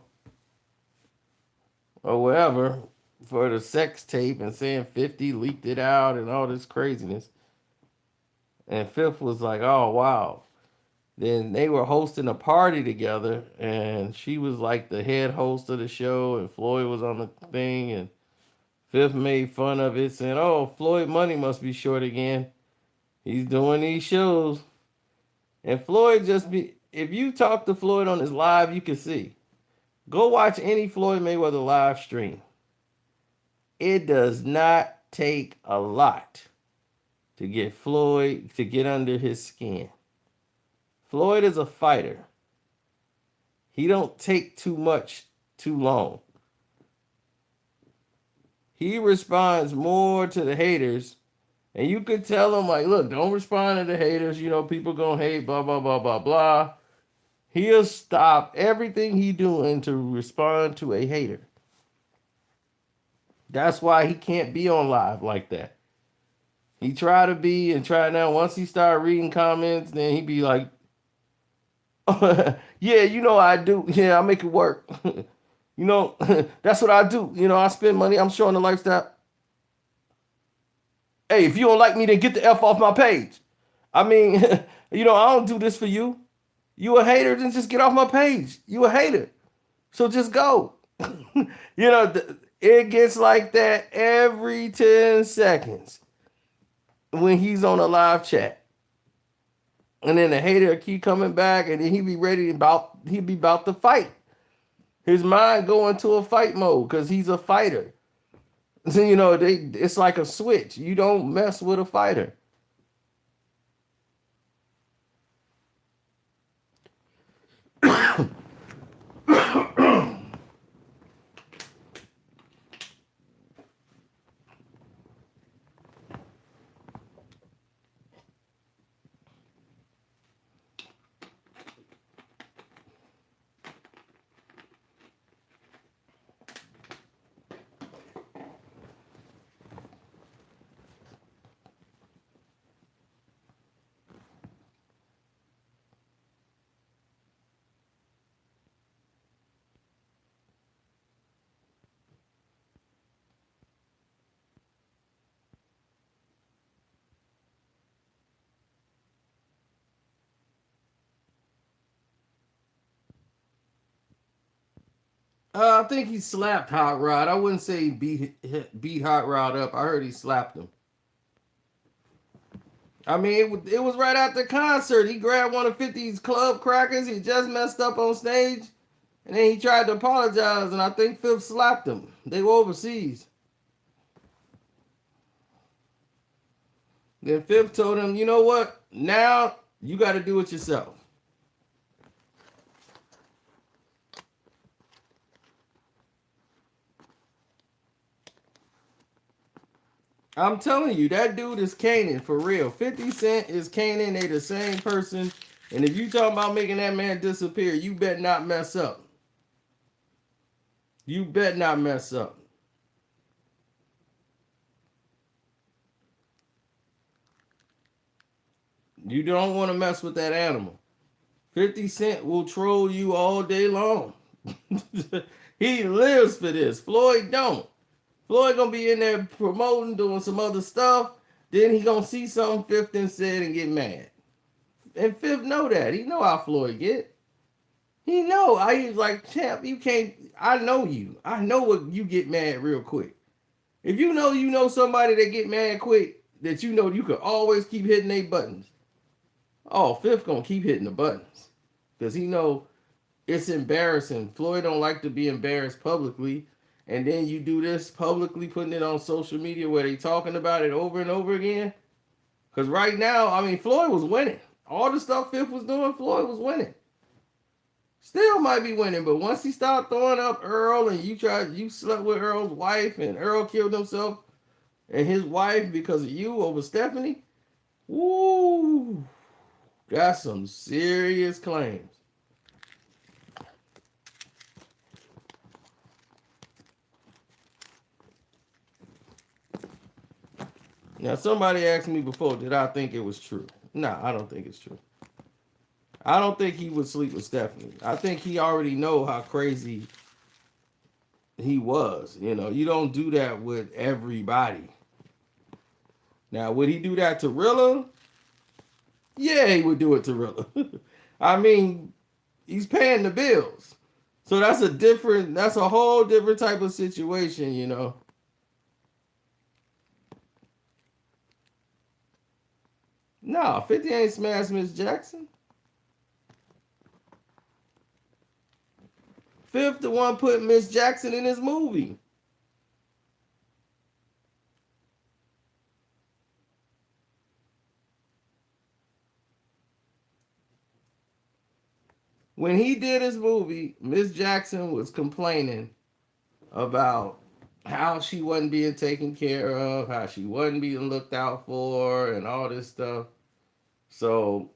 or whatever, for the sex tape and saying 50 leaked it out and all this craziness. And Fifth was like, oh wow. Then they were hosting a party together and she was like the head host of the show and Floyd was on the thing and Fifth made fun of it, saying, oh, Floyd money must be short again. He's doing these shows. And Floyd just be, if you talk to Floyd on his live, you can see. Go watch any Floyd Mayweather live stream. It does not take a lot to get Floyd to get under his skin. Floyd is a fighter. He don't take too much too long. He responds more to the haters. And you could tell him, like, look, don't respond to the haters. You know, people gonna hate, blah, blah, blah, blah, blah. He'll stop everything he doing to respond to a hater. That's why he can't be on live like that. He try to be and try now. Once he start reading comments, then he be like, yeah, you know I do. Yeah, I make it work. You know, that's what I do. You know, I spend money. I'm showing the lifestyle. Hey, if you don't like me, then get the F off my page. I mean, you know, I don't do this for you. You a hater, then just get off my page. You a hater. So just go. You know, it gets like that every 10 seconds when he's on a live chat. And then the hater keep coming back and then he be ready about he be about to fight. His mind go into a fight mode because he's a fighter. So, you know, it's like a switch. You don't mess with a fighter. I think he slapped Hot Rod. I wouldn't say he beat Hot Rod up. I heard he slapped him. I mean, it was right after the concert. He grabbed one of 50's club crackers. He just messed up on stage. And then he tried to apologize, and I think Fifth slapped him. They were overseas. Then Fifth told him, you know what? Now you got to do it yourself. I'm telling you, that dude is Kanan for real. 50 Cent is Kanan. They the same person. And if you talking about making that man disappear, you bet not mess up. You bet not mess up. You don't want to mess with that animal. 50 Cent will troll you all day long. He lives for this. Floyd don't. Floyd gonna be in there promoting, doing some other stuff. Then he gonna see something Fifth and said and get mad. And Fifth know that. He know how Floyd get. He know. He's like, champ, you can't. I know you. I know what you get mad real quick. If you know somebody that get mad quick, that you know you could always keep hitting their buttons. Oh, Fifth gonna keep hitting the buttons. Because he know it's embarrassing. Floyd don't like to be embarrassed publicly. And then you do this publicly, putting it on social media where they talking about it over and over again. Because right now, I mean, Floyd was winning. All the stuff Fifth was doing, Floyd was winning. Still might be winning, but once he started throwing up Earl and you slept with Earl's wife and Earl killed himself and his wife because of you over Stephanie, woo. Got some serious claims. Now, somebody asked me before, did I think it was true? No, I don't think it's true. I don't think he would sleep with Stephanie. I think he already know how crazy he was. You know, you don't do that with everybody. Now, would he do that to Rilla? Yeah, he would do it to Rilla. I mean, he's paying the bills. So that's a whole different type of situation, you know. No, 50 ain't smashed Miss Jackson. Fifth, the one put Miss Jackson in his movie. When he did his movie, Miss Jackson was complaining about how she wasn't being taken care of, how she wasn't being looked out for, and all this stuff. So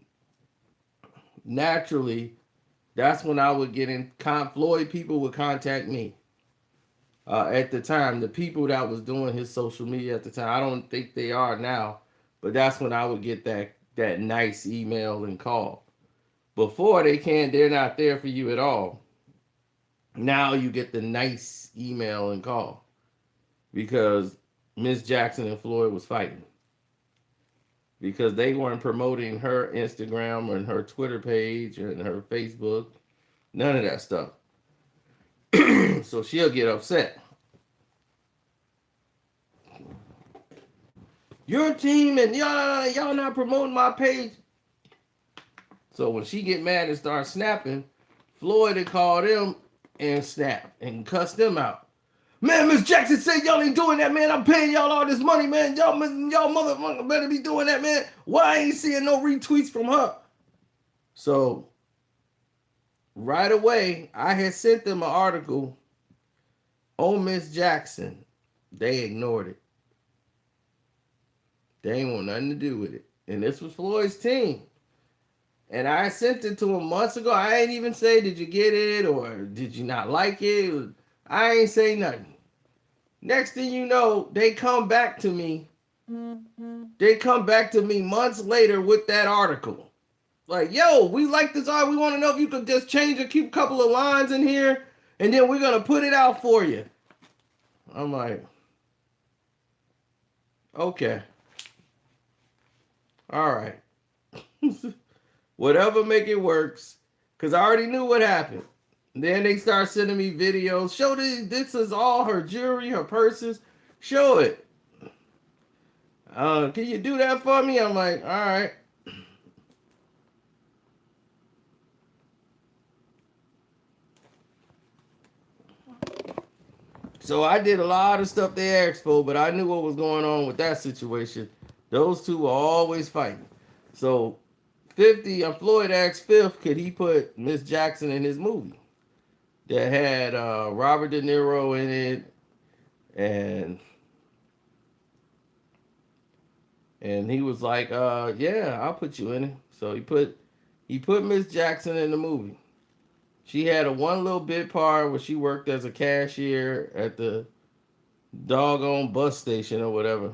naturally, that's when I would get in. Floyd people would contact me at the time. The people that was doing his social media at the time, I don't think they are now, but that's when I would get that nice email and call. Before they're not there for you at all. Now you get the nice email and call because Miss Jackson and Floyd was fighting because they weren't promoting her Instagram or her Twitter page or her Facebook, none of that stuff. So she'll get upset. Your team and y'all not promoting my page. So when she get mad and start snapping, Floyd would call them and snap and cuss them out. Man, Miss Jackson said y'all ain't doing that, man. I'm paying y'all all this money, man. Y'all motherfucker better be doing that, man. Why I ain't seeing no retweets from her? So right away, I had sent them an article on Miss Jackson. They ignored it. They ain't want nothing to do with it. And this was Floyd's team. And I sent it to him months ago. I ain't even say, did you get it or did you not like it? I ain't say nothing. Next thing you know, they come back to me. They come back to me months later with that article. Like, yo, we like this art. We want to know if you could just change a cute couple of lines in here, and then we're gonna put it out for you. I'm like, okay, all right, whatever, make it works. Cause I already knew what happened. Then they start sending me videos. Show this is all her jewelry, her purses. Show it. Can you do that for me? I'm like, all right. So I did a lot of stuff they asked for, but I knew what was going on with that situation. Those two were always fighting. So 50, Floyd asked Fifth, could he put Miss Jackson in his movie that had Robert De Niro in it, and he was like, yeah, I'll put you in it. So he put Miss Jackson in the movie. She had a one little bit part where she worked as a cashier at the doggone bus station or whatever.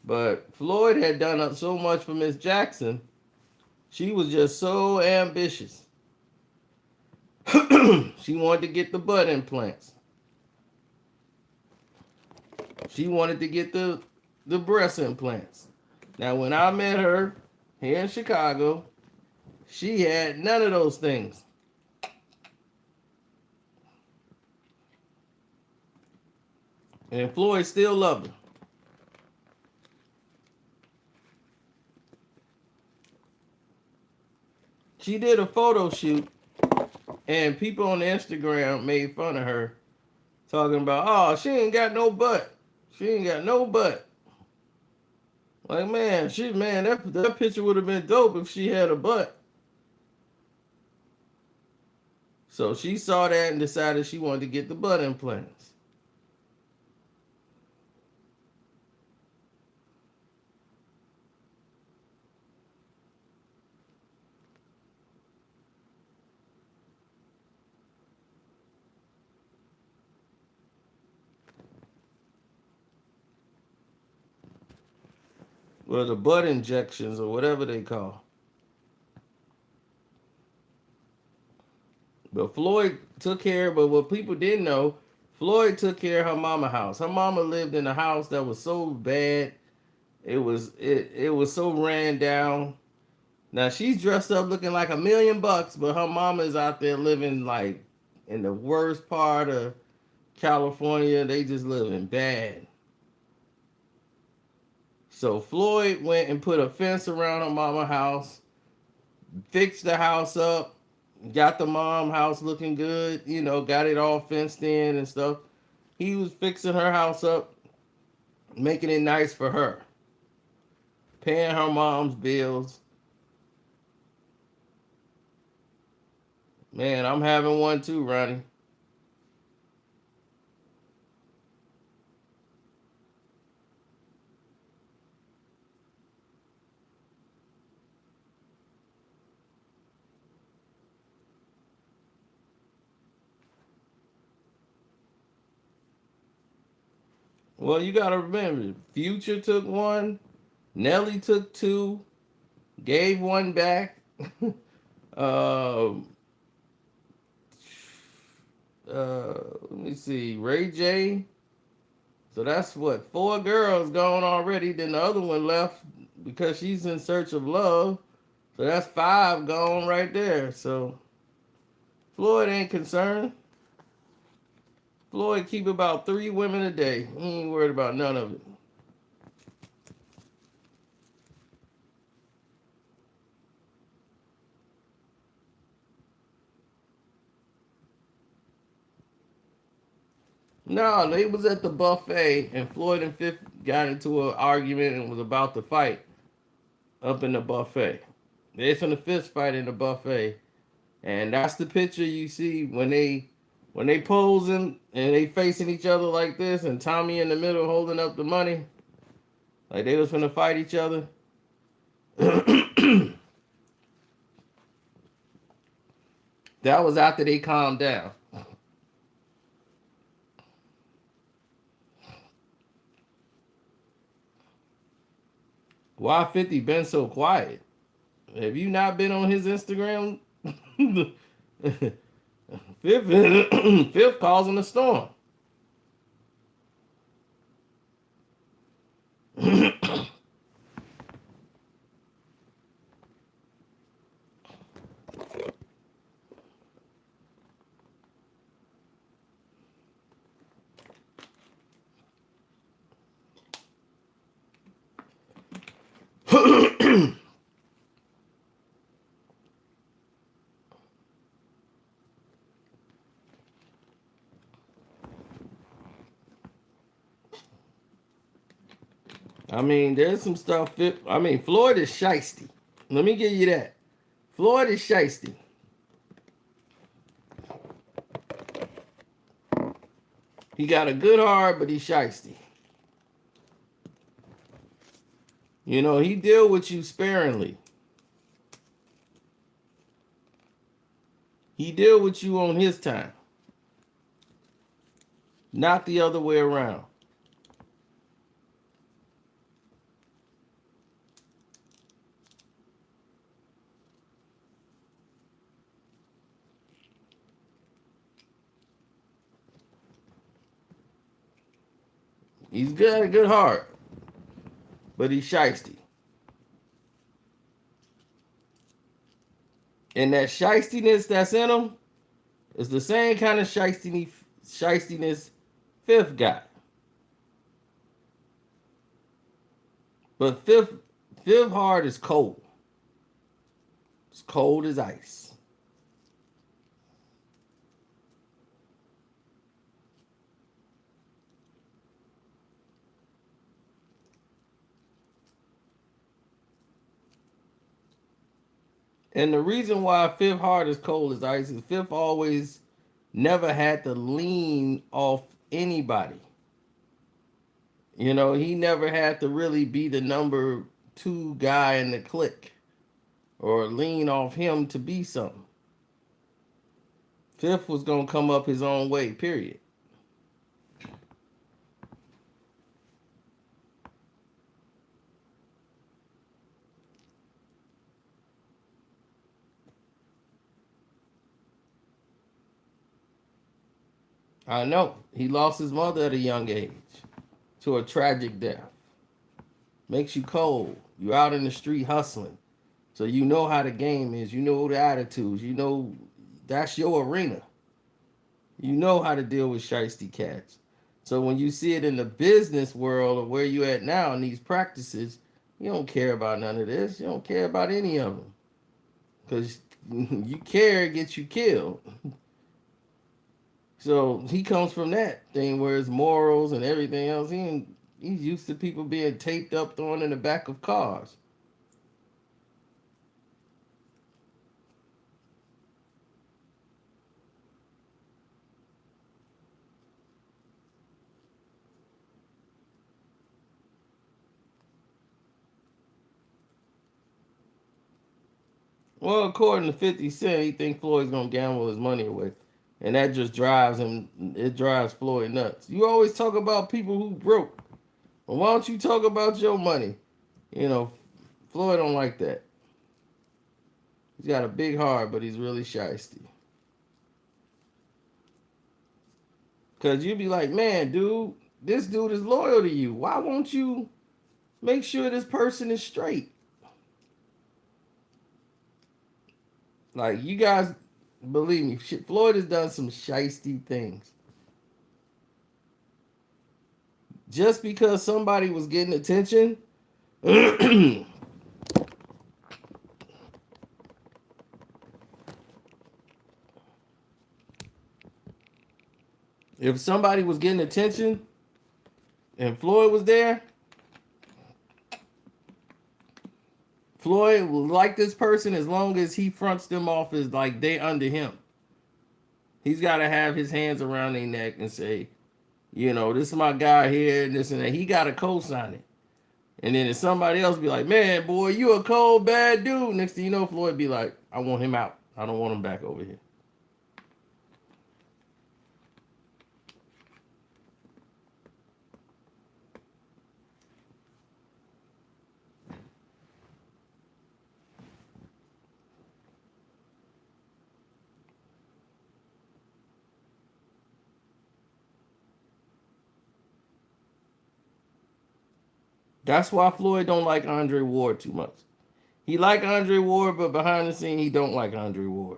But Floyd had done so much for Miss Jackson, she was just so ambitious. She wanted to get the butt implants. She wanted to get the breast implants. Now, when I met her here in Chicago, she had none of those things. And Floyd still loved her. She did a photo shoot, and people on Instagram made fun of her, talking about, oh, she ain't got no butt. She ain't got no butt. Like, man, that picture would have been dope if she had a butt. So she saw that and decided she wanted to get the butt implants. Well, the butt injections or whatever they call. But Floyd took care. But what people didn't know, Floyd took care of her mama house. Her mama lived in a house that was so bad. It was so ran down. Now she's dressed up looking like $1,000,000, but her mama is out there living like in the worst part of California. They just living bad. So Floyd went and put a fence around her mama house, fixed the house up, got the mom house looking good, got it all fenced in and stuff. He was fixing her house up, making it nice for her, paying her mom's bills. Man, I'm having one too, Ronnie. Well, you gotta remember, Future took one, Nelly took two, gave one back. um, Let me see, Ray J. So that's what, four girls gone already. Then the other one left because she's in search of love. So that's five gone right there. So Floyd ain't concerned. Floyd keep about 3 women a day. He ain't worried about none of it. No, they was at the buffet and Floyd and Fifth got into an argument and was about to fight up in the buffet. They from the fist fight in the buffet. And that's the picture you see when they posing and they facing each other like this and Tommy in the middle holding up the money. Like they was finna fight each other. That was after they calmed down. Why 50 been so quiet? Have you not been on his Instagram? Fifth, Fifth causing a storm. I mean, there's some stuff. I mean, Floyd is shisty. Let me give you that. Floyd is shisty. He got a good heart, but he's shisty. He deal with you sparingly. He deal with you on his time, not the other way around. He's got a good heart, but he's shisty. And that shystiness that's in him is the same kind of shystiness Fifth got. But Fifth heart is cold. It's cold as ice. And the reason why Fifth heart is cold as ice is Fifth always never had to lean off anybody. He never had to really be the number two guy in the clique or lean off him to be something. Fifth was going to come up his own way, period. I know. He lost his mother at a young age to a tragic death. Makes you cold. You out in the street hustling. So you know how the game is. You know the attitudes. You know that's your arena. You know how to deal with shiesty cats. So when you see it in the business world or where you at now in these practices, you don't care about none of this. You don't care about any of them. Because you care, it gets you killed. So he comes from that thing where his morals and everything else. He's used to people being taped up, thrown in the back of cars. Well, according to 50 Cent, he thinks Floyd's gonna gamble his money away. And that just drives him, it drives Floyd nuts. You always talk about people who broke. Well, why don't you talk about your money? You know, Floyd don't like that. He's got a big heart, but he's really shysty. Cause you'd be like, man, dude, this dude is loyal to you. Why won't you make sure this person is straight? Like you guys, believe me, Floyd has done some shisty things. Just because somebody was getting attention, if somebody was getting attention and Floyd was there, Floyd will like this person as long as he fronts them off as like they under him. He's got to have his hands around their neck and say, you know, this is my guy here and this and that. He got to co-sign it. And then if somebody else be like, man, boy, you a cold, bad dude. Next thing you know, Floyd be like, I want him out. I don't want him back over here. That's why Floyd don't like Andre Ward too much. He like Andre Ward, but behind the scene, he don't like Andre Ward.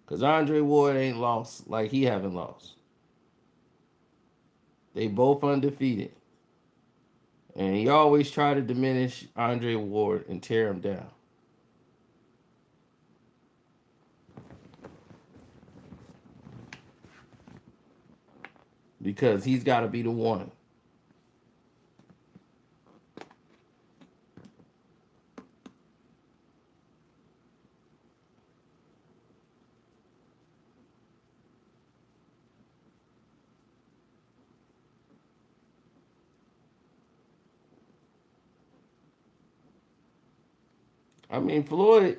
Because Andre Ward ain't lost like he haven't lost. They both undefeated. And he always try to diminish Andre Ward and tear him down. Because he's got to be the one. I mean, Floyd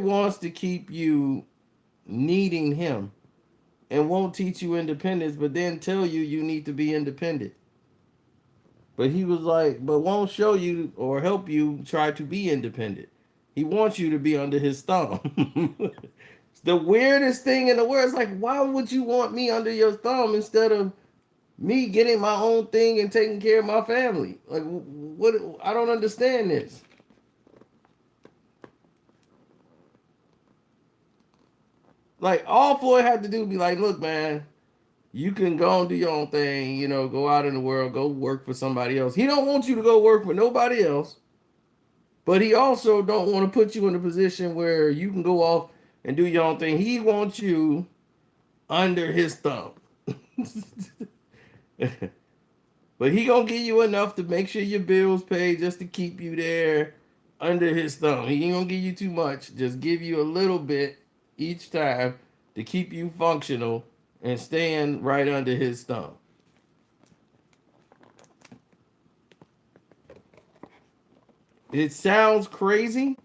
wants to keep you needing him and won't teach you independence, but then tell you you need to be independent. But he was like, but won't show you or help you try to be independent. He wants you to be under his thumb. It's the weirdest thing in the world. It's like, why would you want me under your thumb instead of me getting my own thing and taking care of my family? Like, what? I don't understand this. Like, all Floyd had to do be like, look, man, you can go and do your own thing, you know, go out in the world, go work for somebody else. He don't want you to go work for nobody else, but he also don't want to put you in a position where you can go off and do your own thing. He wants you under his thumb. But he gonna give you enough to make sure your bills paid just to keep you there under his thumb. He ain't gonna give you too much, just give you a little bit each time to keep you functional and staying right under his thumb. It sounds crazy,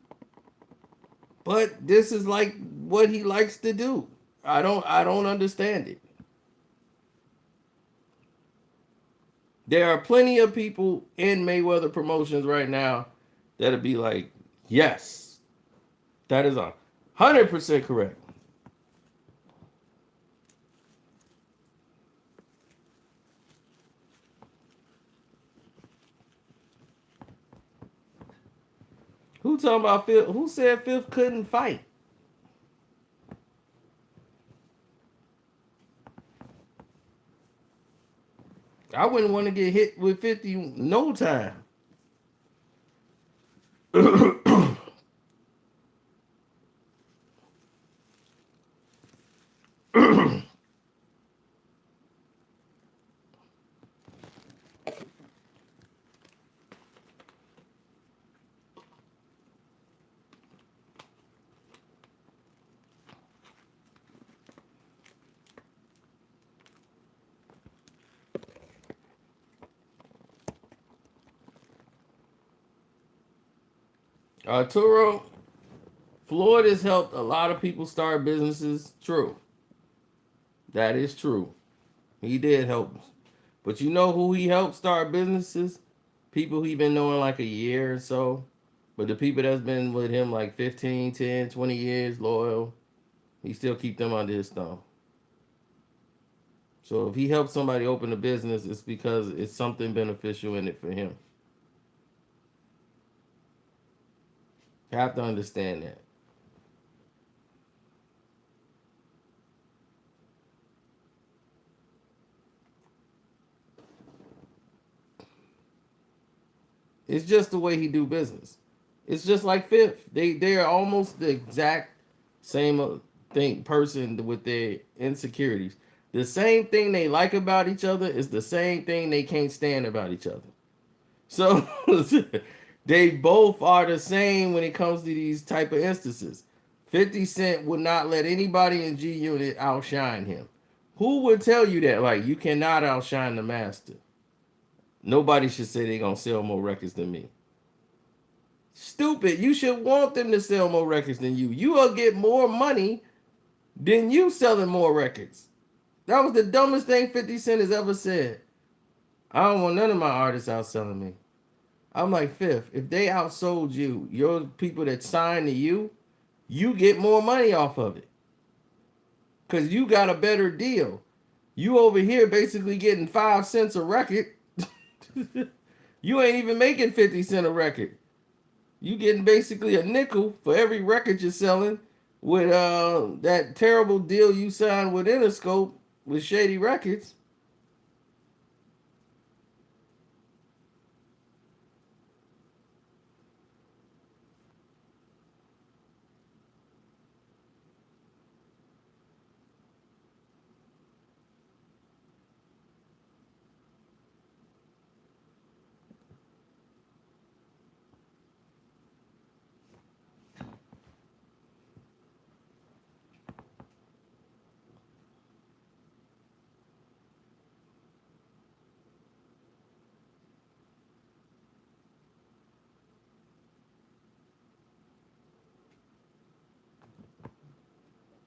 but this is like what he likes to do. I don't understand it. There are plenty of people in Mayweather Promotions right now that'll be like, yes, that is 100% correct. Who talking about Fifth? Who said Fifth couldn't fight? I wouldn't want to get hit with 50 no time. Arturo, Floyd has helped a lot of people start businesses. True. That is true. He did help. But you know who he helped start businesses? People he been knowing like a year or so. But the people that's been with him like 15, 10, 20 years, loyal, he still keep them under his thumb. So if he helps somebody open a business, it's because it's something beneficial in it for him. You have to understand that. It's just the way he do business. It's just like Fifth. They're almost the exact same thing person with their insecurities. The same thing they like about each other is the same thing they can't stand about each other. So they both are the same when it comes to these type of instances. 50 Cent would not let anybody in G Unit outshine him. Who would tell you that? Like, you cannot outshine the master. Nobody should say they're going to sell more records than me. Stupid. You should want them to sell more records than you. You will get more money than you selling more records. That was the dumbest thing 50 Cent has ever said. I don't want none of my artists outselling me. I'm like, Fifth, if they outsold you, your people that signed to you, you get more money off of it. Because you got a better deal. You over here basically getting 5 cents a record. You ain't even making 50 cents a record. You getting basically a nickel for every record you're selling with that terrible deal you signed with Interscope with Shady Records.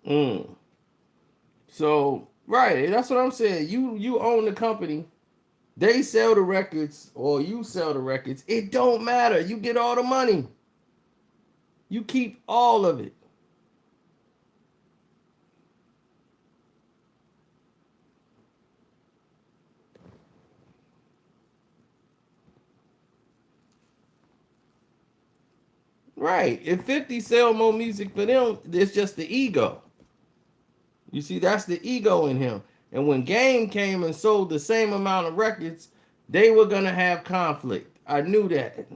Mm. So right, that's what I'm saying. You own the company. They sell the records or you sell the records. It don't matter. You get all the money. You keep all of it. Right. If 50 sell more music for them, it's just the ego. You see, that's the ego in him. And when Game came and sold the same amount of records, they were gonna have conflict. I knew that.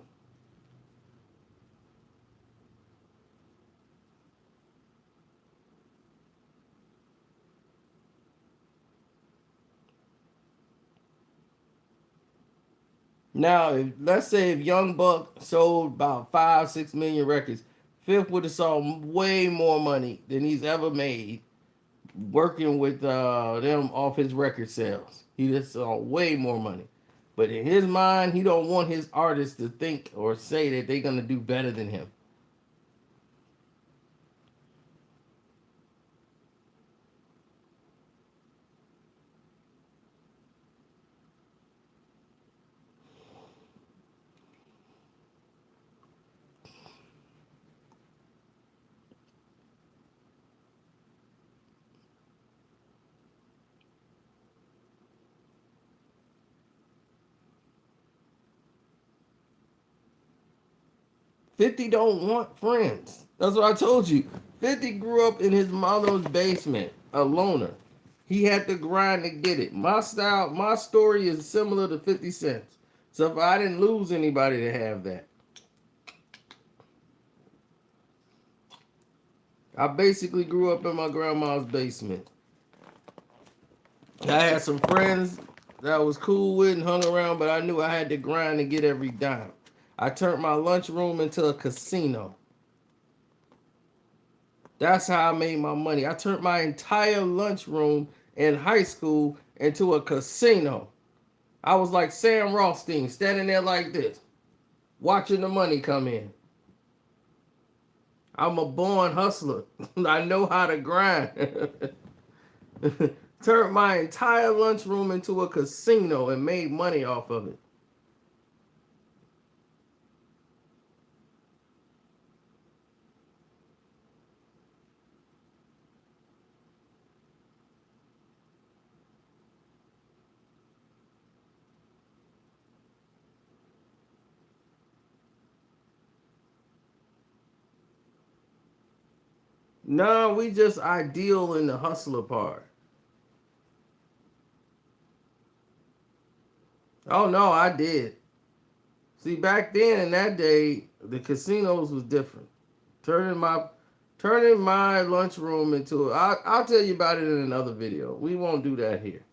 Now, let's say if Young Buck sold about 5, 6 million records, Fifth would have sold way more money than he's ever made working with them off his record sales. He just saw way more money. But in his mind, he don't want his artists to think or say that they're gonna do better than him. 50 don't want friends. That's what I told you. 50 grew up in his mother's basement, a loner. He had to grind to get it. My story is similar to 50 Cent's. So if I didn't lose anybody to have that. I basically grew up in my grandma's basement. I had some friends that I was cool with and hung around, but I knew I had to grind to get every dime. I turned my lunchroom into a casino. That's how I made my money. I turned my entire lunchroom in high school into a casino. I was like Sam Rothstein, standing there like this, watching the money come in. I'm a born hustler. I know how to grind. Turned my entire lunchroom into a casino and made money off of it. No, we just ideal in the hustler part. Oh no, I did. See, back then in that day, the casinos was different. Turning my turning my lunchroom into I'll tell you about it in another video. We won't do that here.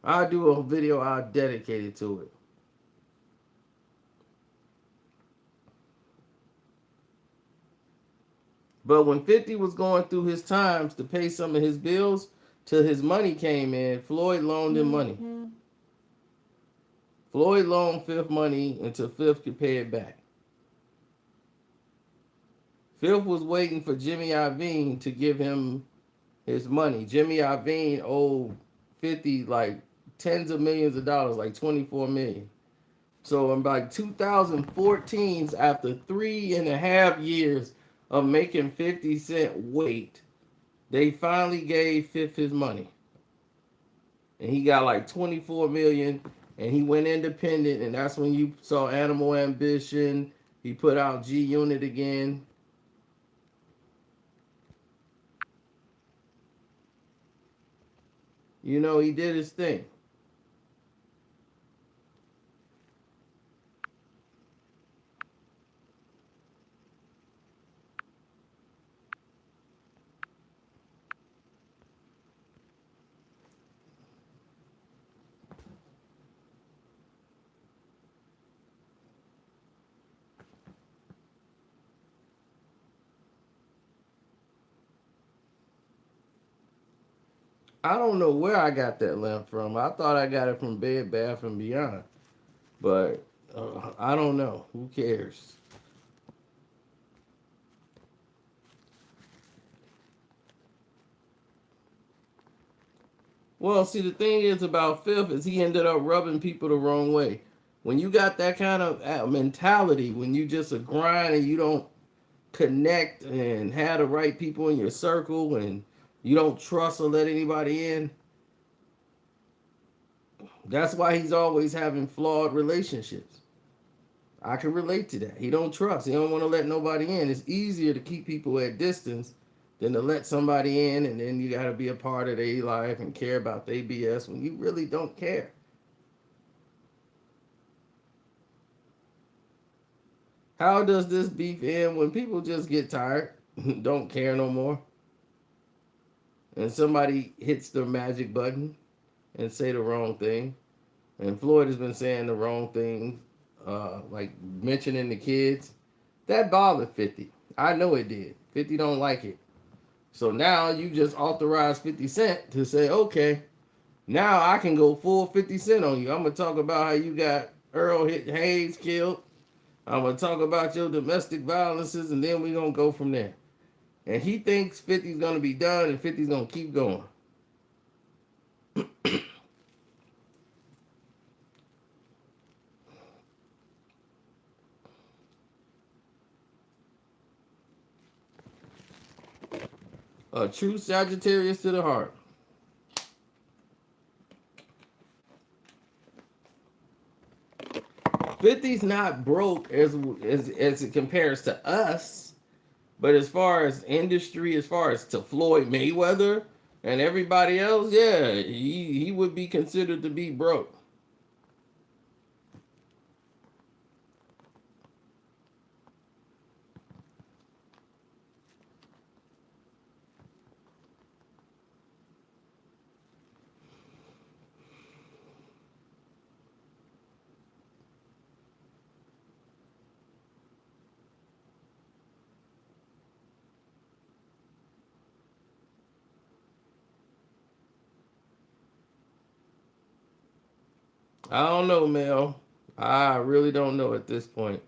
I'll do a video I'll dedicate it to it. But when 50 was going through his times to pay some of his bills, till his money came in, Floyd loaned him money. Floyd loaned Fifth money until Fifth could pay it back. Fifth was waiting for Jimmy Iovine to give him his money. Jimmy Iovine owed 50 like tens of millions of dollars, like 24 million. So in like 2014, after 3.5 years of making 50 Cent wait, they finally gave Fifth his money. And he got like 24 million and he went independent, and that's when you saw Animal Ambition. He put out G Unit again. You know, he did his thing. I don't know where I got that lamp from. I thought I got it from Bed Bath and Beyond, but I don't know. Who cares? Well, see, the thing is about Fifth is he ended up rubbing people the wrong way. When you got that kind of mentality, when you just a grind and you don't connect and have the right people in your circle and you don't trust or let anybody in, that's why he's always having flawed relationships. I can relate to that. He don't trust. He don't want to let nobody in. It's easier to keep people at distance than to let somebody in, and then you got to be a part of their life and care about their BS when you really don't care. How does this beef end when people just get tired, don't care no more, and somebody hits the magic button and say the wrong thing? And Floyd has been saying the wrong thing, like mentioning the kids. That bothered 50. I know it did. 50 don't like it. So now you just authorize 50 Cent to say, okay, now I can go full 50 Cent on you. I'm going to talk about how you got Earl Hayes killed. I'm going to talk about your domestic violences, and then we're going to go from there. And he thinks 50's going to be done and 50's going to keep going. A true Sagittarius to the heart. 50's not broke as it compares to us, but as far as industry, as far as to Floyd Mayweather and everybody else, yeah, he would be considered to be broke. I don't know, Mel. I really don't know at this point.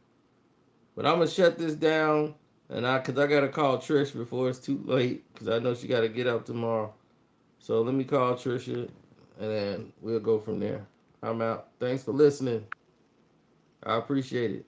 But I'm gonna shut this down, and cause I gotta call Trish before it's too late, cause I know she gotta get up tomorrow. So let me call Trisha, and then we'll go from there. I'm out. Thanks for listening. I appreciate it.